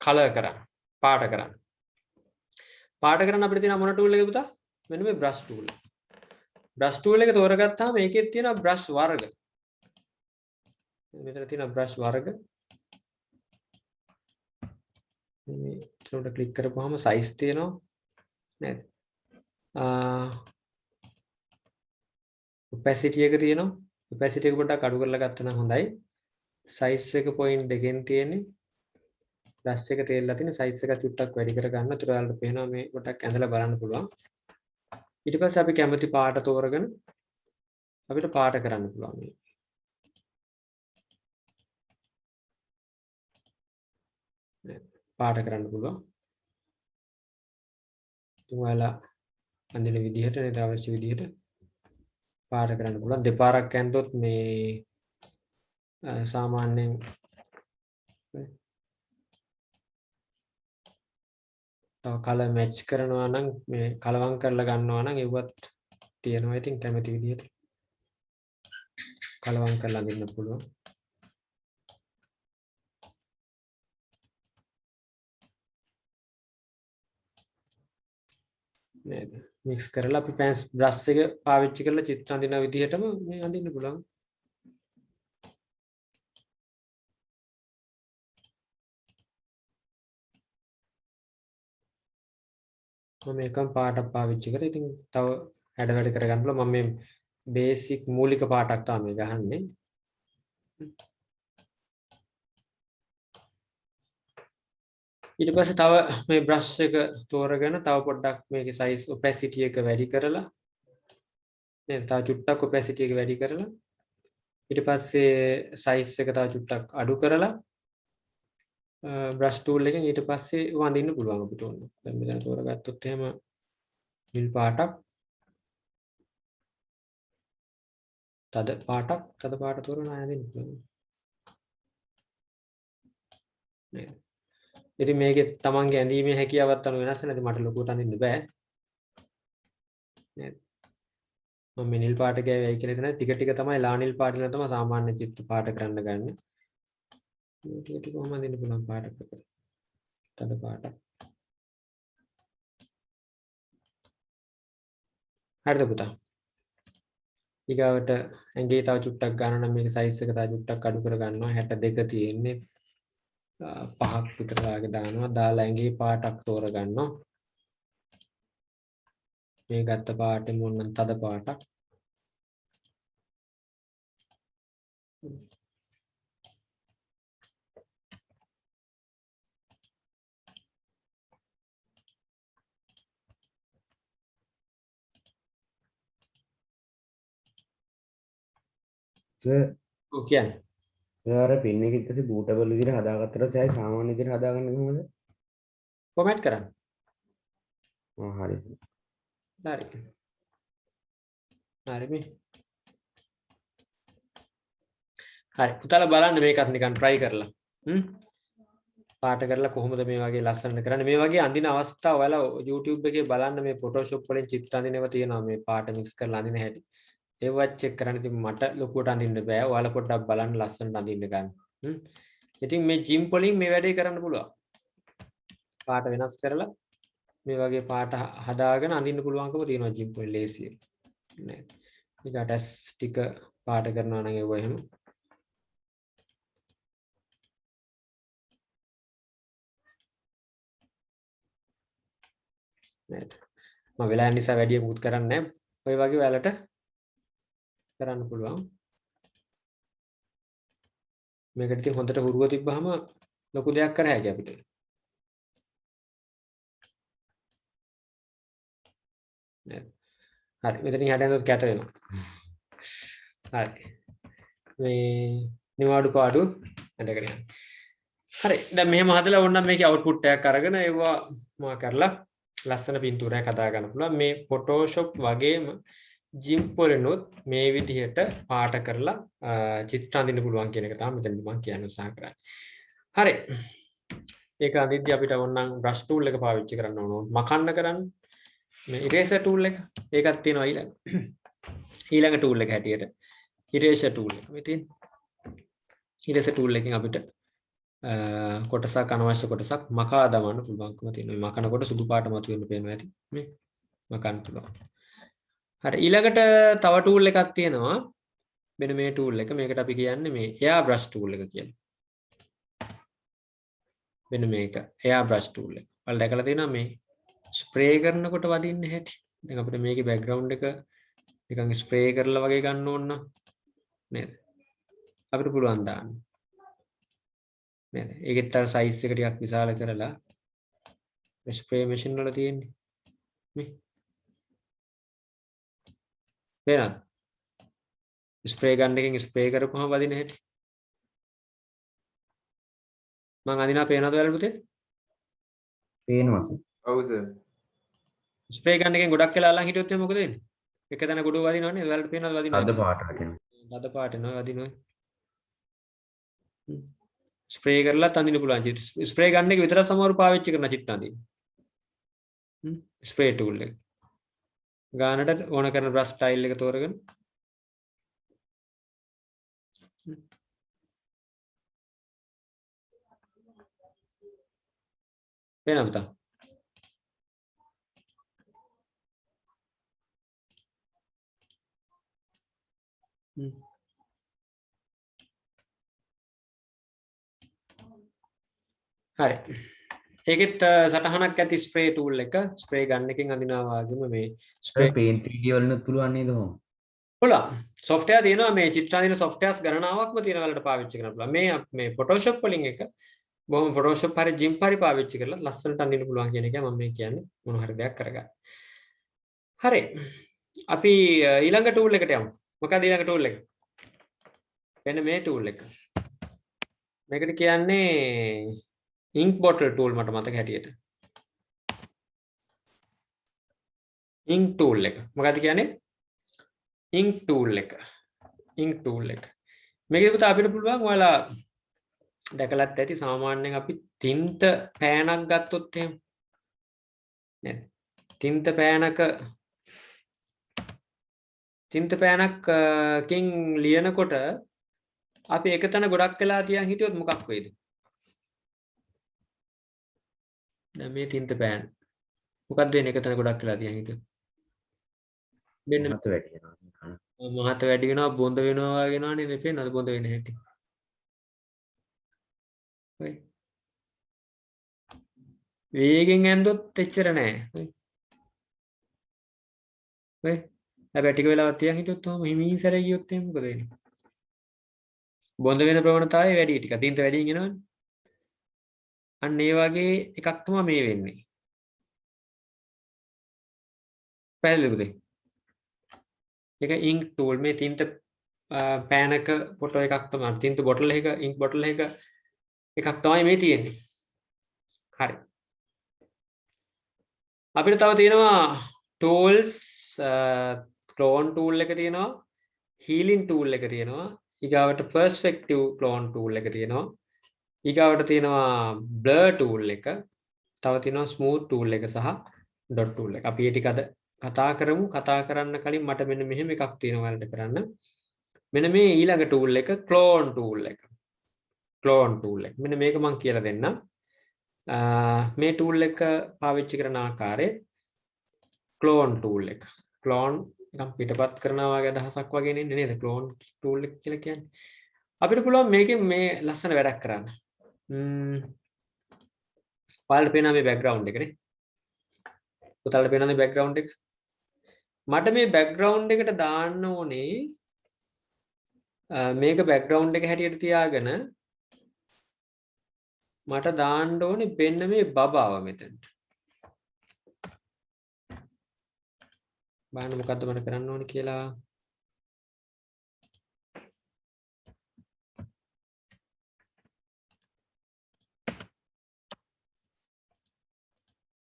කලර් කරන්න. පාට කරන්න. පාට කරන්න අපිට තියෙන මොන ටූල් එකද පුතා? මෙන්න මේ බ්‍රෂ් ටූල්. බ්‍රෂ් ටූල් එක තෝරගත්තාම මේකේ තියෙන බ්‍රෂ් වර්ග. මෙතන තියෙන බ්‍රෂ් වර්ග. මේ උඩ ක්ලික් කරපුවාම සයිස් තියෙනවා නේද? opacity එක තියෙනවා. opacity එක පොඩ්ඩක් අඩු කරලා ගත්තා නම් හොඳයි. size එක point දෙකෙන් තියෙන්නේ. brush එක තේල්ලා තියෙන size එක චුට්ටක් වැඩි කර ගන්න. ඒතර ඔයාලට පේනවා මේ පොඩ්ඩක් ඇඳලා බලන්න පුළුවන්. ඊට පස්සේ අපි කැමති පාට තෝරගෙන අපිට පාට කරන්න පුළුවන් මේ. පාට කරන්න පුළුවන්. ඔයාලා අඳින විදිහට නේද අවශ්‍ය විදිහට පාට කරන්න පුළුවන්. දෙපාරක් ඇන්දොත් මේ සාමාන්‍යයෙන් තව කලර් මැච් කරනවා නම් මේ කලවම් කරලා ගන්නවා නම් ඒවත් තියෙනවා. ඉතින් කැමති විදිහට කලවම් කරලා අඳින්න පුළුවන්. නේද? මික්ස් කරලා අපි පැන්ස් බ්‍රෂ් එක පාවිච්චි කරලා චිත්‍ර අඳින විදිහටම මේ අඳින්න පුළුවන්. මම එකම පාටක් පාවිච්චි කරලා ඉතින් තව හැඩ වැඩ කරගන්න පුළුවන්. මම මේ බේසික් මූලික පාටක් තමයි ගහන්නේ. ඊට පස්සේ තව මේ බ්‍රෂ් එක තෝරගෙන තව පොඩ්ඩක් මේකේ size opacity එක වැඩි කරලා නේද? තව චුට්ටක් opacity එක වැඩි කරලා ඊට පස්සේ size එක තව චුට්ටක් අඩු කරලා බ්‍රෂ් ටූල් එකෙන් ඊට පස්සේ වඳින්න පුළුවන් අපිට ඕන. දැන් මෙතන තෝරගත්තොත් එහෙම නිල් පාටක් තද පාට තෝරන අය දෙන්න පුළුවන්. නේද? ඉතින් මේකේ තමන්ගේ ඇඳීමේ හැකියාවත් අනුව වෙනස් වෙනවා. ඉතින් මට ලොකුවට අඳින්න බෑ. නේද? මම මේ නිල් පාට ගෑවයි කියලා හිතන ටික ටික තමයි ලා නිල් පාට කියලා තමයි සාමාන්‍ය චිත්‍ර පාට කරන්න ගන්න. ටික ටික කොහොමද අඳින්න පුළුවන් පාටකට. තද පාට. හරිද පුතා? ඊගාවට ඇඟේ තව චුට්ටක් ගන්න නම් මේක size එක තව චුට්ටක් අඩු කර ගන්නවා. 62 තියෙන්නේ. 5ක් විතර වාගේ දානවා. දාලා ඇඟේ පාටක් තෝර ගන්නවා. මේ ගත්ත පාටෙ මොනනම් තද පාටක්. සර් ඔව් කියන්නේ. ඔයාර පින් එක ඊට පස්සේ බූටබල් විදිහට හදාගත්තට සෑයි සාමාන්‍ය විදිහට හදාගන්නේ කොහොමද? කොමෙන්ට් කරන්න. හරි. හරි. හරි මේ. හරි. පුතාලා බලන්න මේකත් නිකන් try කරලා. පාට කරලා කොහොමද මේ වගේ ලස්සනට කරන්නේ? මේ වගේ අඳින අවස්ථා ඔයාලා YouTube එකේ බලන්න මේ Photoshop වලින් චිත්‍ර අඳිනව තියෙනවා මේ පාට mix කරලා අඳින හැටි. ඒවත් චෙක් කරන්න. ඉතින් මට ලොකුවට අඳින්න බෑ. ඔයාලා පොඩ්ඩක් බලන්න ලස්සනට අඳින්න ගන්න. ඉතින් මේ GIMP වලින් මේ වැඩේ කරන්න පුළුවන්. පාට වෙනස් කරලා මේ වගේ පාට හදාගෙන අඳින්න පුළුවන්කම තියෙනවා GIMP වලින් ලේසියෙන්. නේද? ඊට ටික පාට කරනවා නම් ඒව එහෙම. නේද? මම වෙලාව නිසා වැඩි මුත් කරන්නේ නැහැ. ඔය වගේ ඔයාලට කරන්න පුළුවන්. මේකට ඉතින් හොඳට හුරුව තිබ්බහම ලොකු දෙයක් කර හැකියි අපිට. නේද? හරි මෙතනින් හැදෙනකොට කැත වෙනවා. හරි. මේ නිවාඩු පාඩු ඇඳගෙන යන්න. හරි. දැන් මෙහෙම හදලා ඕනනම් මේකේ අවුට්පුට් එකක් අරගෙන ඒවා මා කරලා ලස්සන පින්තූරයක් හදා ගන්න පුළුවන්. මේ Photoshop වගේම ජිම් වලිනුත් මේ විදිහට පාට කරලා චිත්‍ර අඳින්න පුළුවන් කියන එක තමයි මෙතනදි මම කියන්න උත්සාහ කරන්නේ. හරි. ඒක අඳිද්දී අපිට ඕනනම් බ්‍රෂ් ටූල් එක පාවිච්චි කරන්න ඕන. මකන්න කරන්න මේ ඉරේසර් ටූල් එක ඒකත් තියෙනවා ඊළඟ ටූල් එක හැටියට ඉරේසර් ටූල් එක මේ තියෙන ඉරේසර් ටූල් එකකින් අපිට කොටසක් අනවශ්‍ය කොටසක් මකා දමන්න පුළුවන්කම තියෙනවා. මේ මකනකොට සුදු පාට මතුවෙන්න පේනවා ඇති. මේ මකන්න පුළුවන්. හරි ඊළඟට තව ටූල් එකක් තියෙනවා. මෙන්න මේ ටූල් එක. මේකට අපි කියන්නේ මේ එයා බ්‍රෂ් ටූල් එක කියලා. මෙන්න මේක එයා බ්‍රෂ් ටූල් එක. ඔයාලා දැකලා තියෙනවා මේ ස්ප්‍රේ කරනකොට වදින්න හැටි. දැන් අපිට මේකේ බෑග්ග්‍රවුන්ඩ් එක නිකන් ස්ප්‍රේ කරලා වගේ ගන්න ඕන නේද? අපිට පුළුවන් දාන්න. නේද? ඒකෙත් අර සයිස් එක ටිකක් විශාල කරලා ස්ප්‍රේ මැෂින් වල තියෙන්නේ. මේ පේනවද? ස්ප්‍රේ ගන්න එකෙන් ස්ප්‍රේ කරපුවම වදින හැටි. මං අදිනවා පේනවද ඔයාලට පුතේ? පේනවා සර්. ඔව් සර්. ස්ප්‍රේ ගන්න එකෙන් ගොඩක් වෙලා අල්ලන් හිටියොත් එහෙනම් මොකද වෙන්නේ? එක තැන ගොඩ වදිනවනේ. ඔයාලට පේනවද වදිනවා? අද පාට වටිනවා. අද පාට නෝ වදිනවා. ස්ප්‍රේ කරලා තඳින්න පුළුවන්. ස්ප්‍රේ ගන්න එක විතරක් සමහරව පාවිච්චි කරන චිත්ත අඳින්න. ස්ප්‍රේ ටූල් එක. ගානට ඕන කරන බ්‍රෂ් ස්ටයිල් එක තෝරගෙන පේනවද පුතා? හරි. ඒකෙත් සටහනක් ඇති ස්ප්‍රේ ටූල් එක. ස්ප්‍රේ ගන්න එකෙන් අඳිනවා වගේම මේ ස්ප්‍රේ පේන්ට් 3D වලත් පුළුවන් නේද කොහොම? පුළුවන්. සොෆ්ට්වෙයාර් තියෙනවා මේ චිත්‍ර අඳින සොෆ්ට්වෙයාර්ස් ගණනාවක්ම තියෙනවා වලට පාවිච්චි කරන්න පුළුවන්. මේ Photoshop වලින් එක බොහොම Photoshop හරි GIMP හරි පාවිච්චි කරලා ලස්සනට අඳින්න පුළුවන් කියන එකයි මම මේ කියන්නේ. මොන හරි දෙයක් කරගන්න. හරි. අපි ඊළඟ ටූල් එකට යමු. මොකක්ද ඊළඟ ටූල් එක? මෙන්න මේ ටූල් එක. මේකට කියන්නේ ink bottle tool මට මතක හැටියට. ink tool එක. මොකක්ද කියන්නේ? ink tool එක. ink tool එක. මේකේ පුතා අපිට පුළුවන් ඔයාලා දැකලත් ඇති සාමාන්‍යයෙන් අපි තින්ත පෑනක් ගත්තොත් එහෙම නේද? තින්ත පෑනකින් ලියනකොට අපි එකතන ගොඩක් වෙලා තියන් හිටියොත් මොකක් වෙයිද? දැන් මේ තින්ත පෑන. මොකක්ද වෙන්නේ එකතන ගොඩක් වෙලා තියන් හිටියොත්? වෙන්නේ මත වැටෙනවා. මහත වැඩි වෙනවා බොඳ වෙනවා වගේ වෙනවා නේද? පේනවද බොඳ වෙන හැටි? ඔය වේගෙන් ඇන්දොත් එච්චර නෑ. ඔය හැබැයි ටික වෙලාවක් තියන් හිටියොත් ඔහම හිමින් සැරේ ගියොත් එහෙනම් මොකද වෙන්නේ? බොඳ වෙන ප්‍රවණතාවය වැඩි ටික. තින්ත වැඩියෙන් එනවනේ. අන්න ඒ වගේ එකක් තමයි මේ වෙන්නේ. පැහැදිලිද? ඒක ink tool මේ තින්ත පෑනක ෆොටෝ එකක් තමයි. තින්ත බොටල් එක ink බොටල් එකක් තමයි මේ තියෙන්නේ. හරි. අපිට තව තියෙනවා tools clone tool එක තියෙනවා. healing tool එක තියෙනවා. ඊගාවට perspective clone tool එක තියෙනවා. ඊගාවට තියෙනවා blur tool එක. තව තියෙනවා smooth tool එක සහ dot tool එක. අපි මේ ටික අද කතා කරමු. කතා කරන්න කලින් මට මෙන්න මෙහෙම එකක් තියෙනවා වලට කරන්න. මෙන්න මේ ඊළඟ tool එක clone tool එක. clone tool එක. මෙන්න මේක මම කියලා දෙන්නම්. මේ tool එක පාවිච්චි කරන ආකාරය clone tool එක. clone එකක් පිටපත් කරනවා වගේ අදහසක් වගේ නේද? clone tool එක කියලා කියන්නේ. අපිට පුළුවන් මේකෙන් මේ ලස්සන වැඩක් කරන්න. ඔයාලට පේනවා මේ බෑග්ග්‍රවුන්ඩ් එක නේ. පුතාලට පේනවද මේ බෑග්ග්‍රවුන්ඩ් එක? මට මේ බෑග්ග්‍රවුන්ඩ් එකට දාන්න ඕනේ මේක බෑග්ග්‍රවුන්ඩ් එක හැටියට තියාගෙන මට දාන්න ඕනේ මෙන්න මේ බබාව මෙතනට. බලන්න මොකද්ද මට කරන්න ඕනේ කියලා.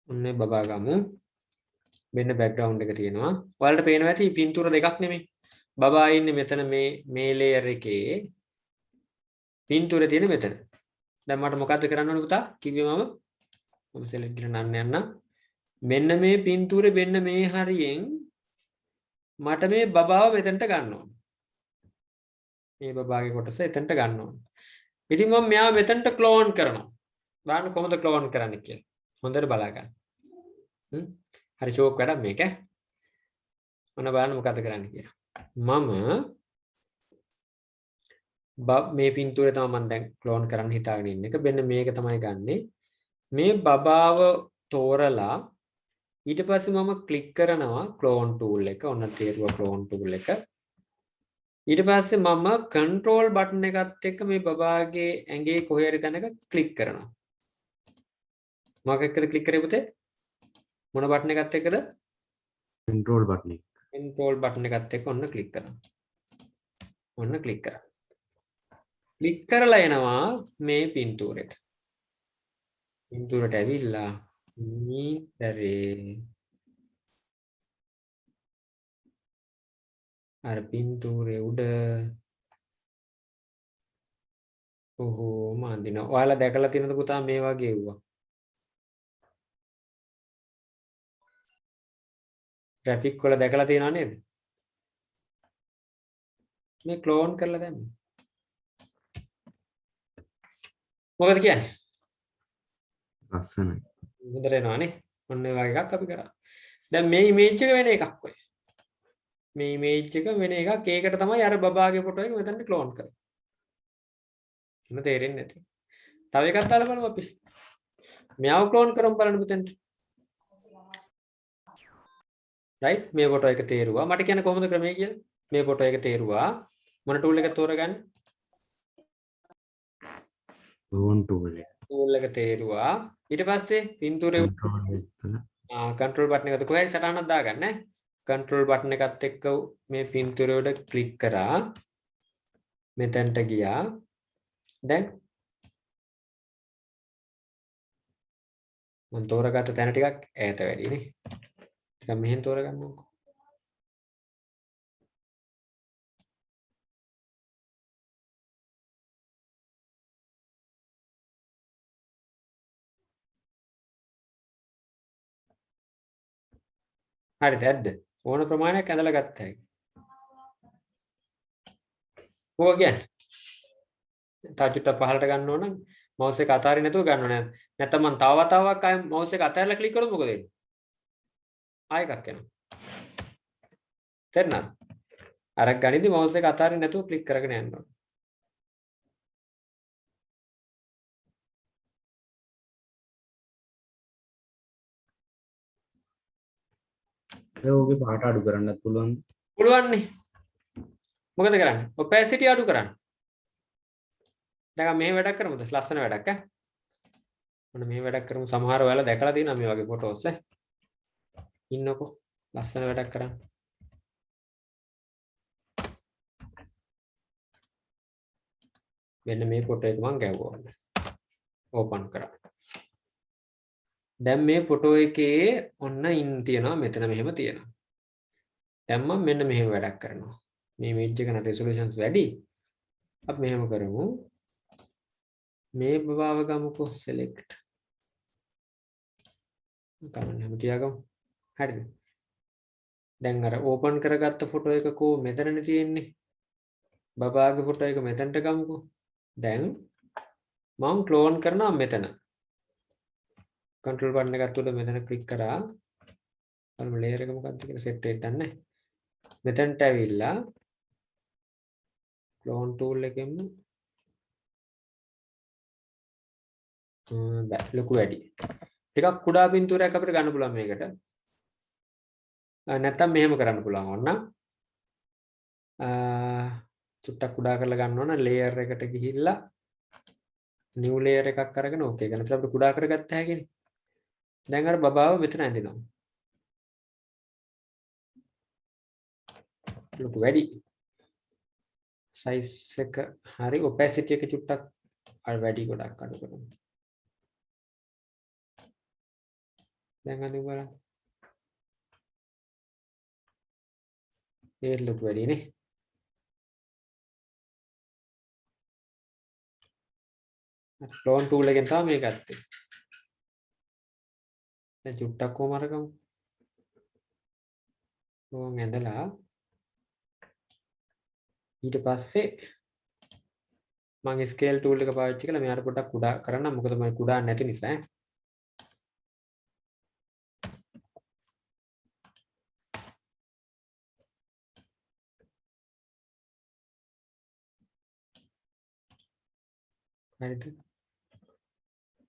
ඔන්නේ බබා ගමු. මෙන්න බෑග්ග්‍රවුන්ඩ් එක තියෙනවා. ඔයාලට පේනවා ඇති පින්තූර දෙකක් නෙමෙයි. බබා ඉන්නේ මෙතන මේ ලේයර් එකේ පින්තූරේ තියෙන මෙතන. දැන් මට මොකද්ද කරන්න ඕනේ පුතා? කිව්වේ මම select කරන්න යන්න. මෙන්න මේ පින්තූරේ මෙන්න මේ හරියෙන් මට මේ බබාව මෙතනට ගන්න ඕනේ. මේ බබාගේ කොටස එතනට ගන්න ඕනේ. ඉතින් මම මෙයාව මෙතනට ක්ලෝන් කරනවා. බලන්න කොහොමද ක්ලෝන් කරන්නේ කියලා. හොඳට බලා ගන්න. හරි ෂෝක් වැඩක් මේක. මොන බලන්න මොකද්ද කරන්න කියලා. මම මේ පින්තූරේ තමයි මම දැන් ක්ලෝන් කරන්න හිතාගෙන ඉන්න එක. මෙන්න මේක තමයි ගන්නෙ. මේ බබාව තෝරලා ඊට පස්සේ මම ක්ලික් කරනවා ක්ලෝන් ටූල් එක. ඔන්න තේරුවා ක්ලෝන් ටූල් එක. ඊට පස්සේ මම කන්ට්‍රෝල් බටන් එකත් එක්ක මේ බබාගේ ඇඟේ කොහේ හරි තැනක ක්ලික් කරනවා. මොකක් එක්කද ක්ලික් කරේ පුතේ? මොන බටන් එකත් එක්කද? control button එක. කන්ට්‍රෝල් බටන් එකත් එක්ක ඔන්න ක්ලික් කරනවා. ඔන්න ක්ලික් කරා. ක්ලික් කරලා එනවා මේ පින්තූරෙට. පින්තූරට ඇවිල්ලා මීතරේ අර පින්තූරේ උඩ කොහොම අඳිනවා. ඔයාලා දැකලා තියෙනද පුතා මේ වගේ වුණා? ග්‍රැෆික් වල දැකලා තියෙනව නේද? මේ ක්ලෝන් කරලා දැම්ම. මොකද කියන්නේ? ලස්සනයි. හොඳට එනවනේ. ඔන්න ඒ වගේ එකක් අපි කරා. දැන් මේ ඉමේජ් එක වෙන එකක් ඔය. මේ ඉමේජ් එක වෙන එකක්. ඒකට තමයි අර බබාගේ ෆොටෝ එක මෙතනට ක්ලෝන් කරන්නේ. මොන තේරෙන්නේ නැති. තව එකක් දාලා බලමු අපි. මෙයාව ක්ලෝන් කරමු බලන්න මෙතනට. රයිට් මේ ෆොටෝ එක තේරුවා. මට කියන්න කොහොමද ක්‍රමය කියලා? මේ ෆොටෝ එක තේරුවා. මොන ටූල් එක තෝරගන්නේ? clone tool එක. ටූල් එක තේරුවා. ඊට පස්සේ පින්තූරේ කන්ට්‍රෝල් බටන් එකත් කොහේ සටහනක් දාගන්න ඈ. කන්ට්‍රෝල් බටන් එකත් එක්ක මේ පින්තූරේ උඩ ක්ලික් කරා. මෙතනට ගියා. දැන් මම තෝරගත්ත තැන ටිකක් ඈත වැඩි නේ. ටිකක් මෙහෙන් තෝරගන්නකො. හරිද ඇද්ද? ඕන ප්‍රමාණයක් ඇඳලා ගත්ත හැකි. මොකද කියන්නේ? තව චුට්ටක් පහළට ගන්න ඕන නම් මවුස් එක අතාරින්න නැතුව ගන්න ඕනේ. නැත්නම් මම තව වතාවක් ආයෙ මවුස් එක අතහැරලා ක්ලික් කරොත් මොකද වෙන්නේ? ආයෙ එකක් එනවා. තේරුණාද? අරක් ගනිද්දි මවුස් එක අතාරින්න නැතුව ක්ලික් කරගෙන යන්න ඕනේ. ඒකේ පාට අඩු කරන්නත් පුළුවන්. පුළුවන් නේ. මොකද කරන්නේ? opacity අඩු කරන්න. දැන් මෙහෙම වැඩක් කරමුද? ලස්සන වැඩක් ඈ. මොන මේ වැඩක් කරමු. සමහර ඔයාලා දැකලා තියෙනවා මේ වගේ ෆොටෝස් ඈ. ඉන්නකෝ. ලස්සන වැඩක් කරන්න. මෙන්න මේ ෆොටෝ එක මම ගැව්වා. ඕපන් කරා. දැන් මේ ෆොටෝ එකේ ඔන්න ඉන් තියනවා මෙතන මෙහෙම තියනවා. දැන් මම මෙන්න මෙහෙම වැඩක් කරනවා. මේ ඉමේජ් එක න රෙසොලූෂන්ස් වැඩි. අපි මෙහෙම කරමු. මේ බබාව ගමුකෝ select. ගමන් හැම තියාගමු. හරිද? දැන් අර ඕපන් කරගත්ත ෆොටෝ එක කෝ මෙතනනේ තියෙන්නේ. බබාගේ ෆොටෝ එක මෙතනට ගමුකෝ. දැන් මම ක්ලෝන් කරනවා මෙතන. කන්ට්‍රෝල් බටන් එකත් උඩ මෙතන ක්ලික් කරා. බලමු ලේයර් එක මොකක්ද කියලා සෙට් වෙන්න දන්නේ. මෙතනට ඇවිල්ලා ක්ලෝන් ටූල් එකෙන් ලොකු වැඩි. ටිකක් කුඩා පින්තූරයක් අපිට ගන්න පුළුවන් මේකට. නැත්තම් මෙහෙම කරන්න පුළුවන්. ඕන්න. චුට්ටක් කුඩා කරලා ගන්න ඕන ලේයර් එකට ගිහිල්ලා නිව් ලේයර් එකක් අරගෙන ඕකේ ගන්න. අපිට කුඩා කරගත්ත හැකිනේ. දැන් අර බබාව මෙතන ඇඳිනවා. ලොකු වැඩි. සයිස් එක හරි opacity එක චුට්ටක් අර වැඩි ගොඩක් අඩු කරමු. දැන් අද බලන්න. ඒත් ලොකු වැඩිනේ. ක්ලෝන් ටූල් එකෙන් තමයි මේක ගත්තේ. දැන් චුට්ටක් කොහම අරගමු. ඕන් ඇඳලා ඊට පස්සේ මම ස්කේල් ටූල් එක පාවිච්චි කළා. මෙයාට පොඩ්ඩක් කුඩා කරන්න. මොකද මම කුඩා නැති නිසා ඈ. හරිද?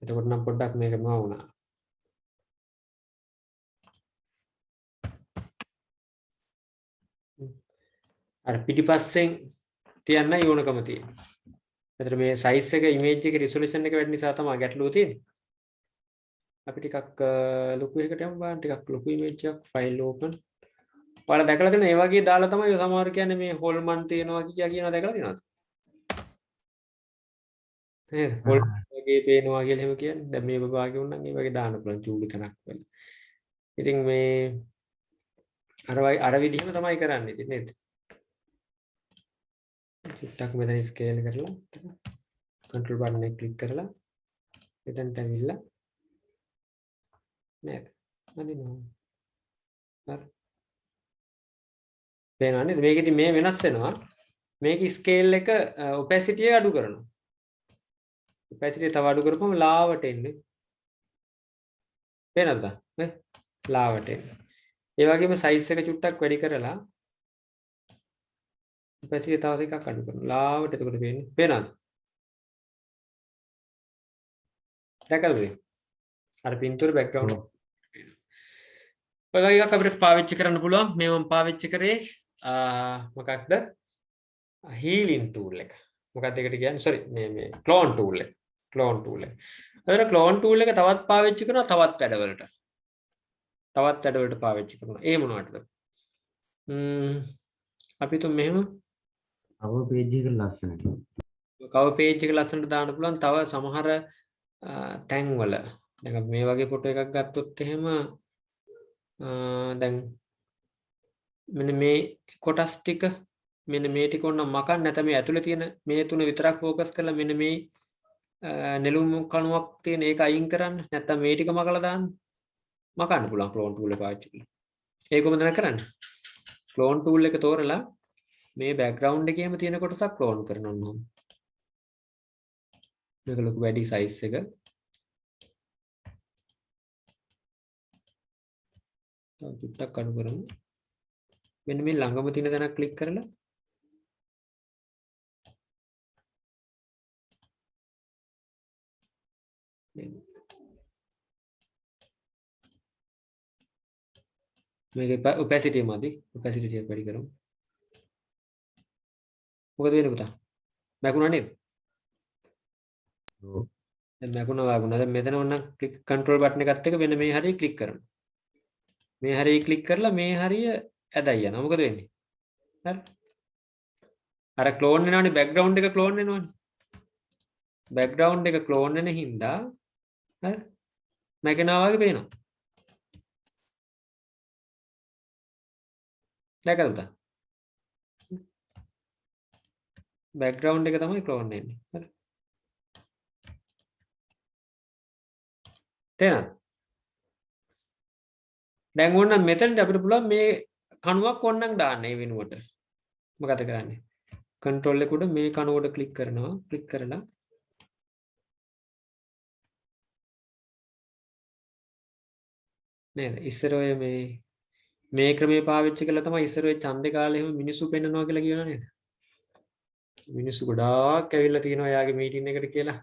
එතකොට නම් පොඩ්ඩක් මේක මම වුණා. අර පිටිපස්සෙන් තියන්න ඕනකම තියෙනවා. එතකොට මේ සයිස් එක ඉමේජ් එකේ රිසොලුෂන් එක වැඩි නිසා තමයි ගැටලුව තියෙන්නේ. අපි ටිකක් ලොකු එකකට යමු බලන්න. ටිකක් ලොකු ඉමේජ් එකක් ෆයිල් ඕපන්. ඔයාලා දැකලා තියෙන ඒ වගේ දාලා තමයි සමහර කියන්නේ මේ හොල්මන් තියනවා කියනවා දැකලා තියෙනවද? නේද? හොල්මන් වගේ පේනවා කියලා එහෙම කියන්නේ. දැන් මේ බබාගේ උන්නම් ඒ වගේ දාන්න පුළුවන් චූලි තනක් වල. ඉතින් මේ අර විදිහම තමයි කරන්නේ ඉතින් නේද? චුට්ටක් මෙතන ස්කේල් කරලා කන්ට්‍රෝල් බටන් එක ක්ලික් කරලා එතනට ඇවිල්ලා නේද? අදිනවා. හරි. පේනවද නේද? මේකෙදි මේ වෙනස් වෙනවා. මේක ස්කේල් එක ඔපැසිටි එක අඩු කරනවා. ඔපැසිටි තව අඩු කරපුවම ලාවට එන්නේ. පේනවද? නේ? ලාවට එන්නේ. ඒ වගේම සයිස් එක චුට්ටක් වැඩි කරලා ඔපැසිටි තව එකක් අඩු කරනවා. ලාවට එතකොට පේන්නේ. පේනවද? දැකලාද? අර පින්තූර බෑග්ග්‍රවුන්ඩ් ඔය වගේ එකක් අපිට පාවිච්චි කරන්න පුළුවන්. මේ මම පාවිච්චි කරේ මොකක්ද? හීලින් ටූල් එක. මොකක්ද ඒකට කියන්නේ? සෝරි මේ ක්ලෝන් ටූල් එක. ක්ලෝන් ටූල් එක. ඒතර ක්ලෝන් ටූල් එක තවත් පාවිච්චි කරනවා තවත් වැඩවලට. තවත් වැඩවලට පාවිච්චි කරනවා. ඒ මොනවටද? අපි තුන් මෙහෙම කවර් පේජ් එක ලස්සනට. කවර් පේජ් එක ලස්සනට දාන්න පුළුවන්. තව සමහර තැන්වල දැන් අපි මේ වගේ ෆොටෝ එකක් ගත්තොත් එහෙම දැන් මෙන්න මේ කොටස් ටික මෙන්න මේ ටික ඕන මකන්න නැත්නම් මේ ඇතුලේ තියෙන මේ තුන විතරක් ફોකස් කරලා මෙන්න මේ නෙළුම් කණුවක් තියෙන ඒක අයින් කරන්න නැත්නම් මේ ටික මකලා දාන්න මකන්න පුළුවන් ක්ලෝන් ටූල් එක පාවිච්චි කරලා. ඒක කොහොමද කරන්නේ? ක්ලෝන් ටූල් එක තෝරලා මේ බෑග්ග්‍රවුන්ඩ් එකේම තියෙන කොටසක් ක්ලෝන් කරනවා නම් මේක ලොකු වැඩි සයිස් එක චුට්ටක් අඩු කරමු. මෙන්න මේ ළඟම තියෙන තැනක් ක්ලික් කරලා මේක opacity මදි. opacity ටික වැඩි කරමු. මොකද වෙන්නේ පුතා? මැකුණා නේද? ඔව්. දැන් මැකුණා වගුණා. දැන් මෙතන ඕන ක්ලික් කන්ට්‍රෝල් බටන් එකත් එක්ක මෙන්න මේ හරිය ක්ලික් කරනවා. මේ හරිය ක්ලික් කරලා මේ හරිය ඇදයි යනවා. මොකද වෙන්නේ? හරි. අර ක්ලෝන් වෙනවනේ බෑග්ග්‍රවුන්ඩ් එක ක්ලෝන් වෙනවනේ. බෑග්ග්‍රවුන්ඩ් එක ක්ලෝන් වෙන හින්දා හරි. මැකෙනවා වගේ පේනවා. දැකලාද? බෑග්ග්‍රවුන්ඩ් එක තමයි ක්ලෝන් වෙන්නේ. හරි. තේරෙනවද? දැන් ඕනනම් මෙතනදී අපිට පුළුවන් මේ කණුවක් ඕනනම් දාන්න ඒ වෙනුවට. මොකද කරන්නේ? කන්ට්‍රෝල් එක උඩ මේ කණුවට ක්ලික් කරනවා. ක්ලික් කරලා නේද? ඉස්සර ඔය මේ ක්‍රමයේ පාවිච්චි කළා තමයි ඉස්සර ඔය ඡන්දේ කාලේ එහෙම මිනිස්සු පෙන්නනවා කියලා කියනවා නේද? මිනිස්සු ගොඩාක් ඇවිල්ලා තියෙනවා යාගේ මීටින් එකට කියලා.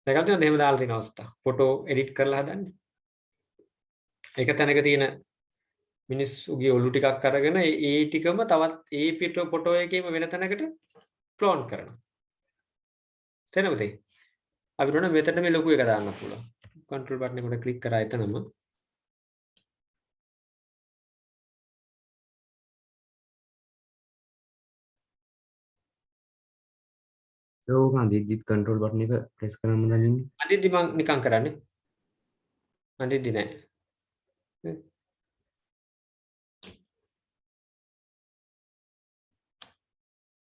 දැකලා තියෙනවද එහෙම දාලා තියෙන අවස්ථා? ෆොටෝ එඩිට් කරලා හදන්නේ. එක තැනක තියෙන මිනිස්සුගේ ඔලු ටිකක් අරගෙන ඒ ටිකම තවත් ඒ ෆොටෝ එකේම වෙන තැනකට ක්ලෝන් කරනවා. තේරෙනවද? අපිට ඕන මෙතන මේ ලොකු එක දාන්න පුළුවන්. කන්ට්‍රෝල් බටන් එක උඩ ක්ලික් කරා එතනම ඒක අන්දිද්දිත් කන්ට්‍රෝල් බටන් එක ප්‍රෙස් කරන්න දැන් ඉන්නේ. අදිද්දි මම නිකන් කරන්නේ. අදිද්දි නෑ.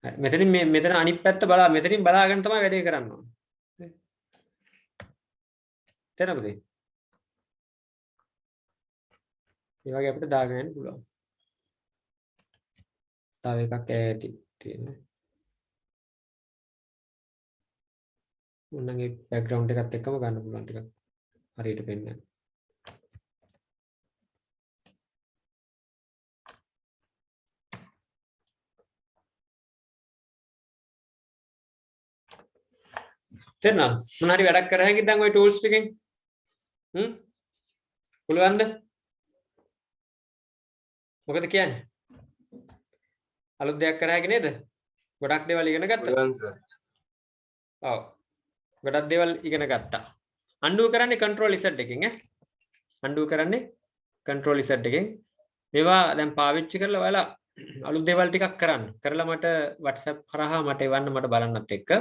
හරි මෙතනින් මේ මෙතන අනිත් පැත්ත බලා මෙතනින් බලාගෙන තමයි වැඩේ කරන්න ඕනේ. තේරෙනවද? මේ වගේ අපිට දාගෙන යන්න පුළුවන්. තව එකක් ඈති තියෙනවා. උන්නගේ බෑග්ග්‍රවුන්ඩ් එකත් එක්කම ගන්න පුළුවන් ටිකක් හරියට පෙන්නන්න. තේරෙනවද? මොන හරි වැඩක් කර හැකිද දැන් ওই ටූල්ස් ටිකෙන්? පුළුවන්ද? මොකද කියන්නේ? අලුත් දෙයක් කර හැකි නේද? ගොඩක් දේවල් ඉගෙන ගත්තා. පුළුවන් සර්. ඔව්. ගොඩක් දේවල් ඉගෙන ගත්තා. undo කරන්නේ control z එකෙන් ඈ. undo කරන්නේ control z එකෙන්. මේවා දැන් පාවිච්චි කරලා ඔයාලා අලුත් දේවල් ටිකක් කරන්න. කරලා මට WhatsApp හරහා මට එවන්න මට බලන්නත් එක්ක.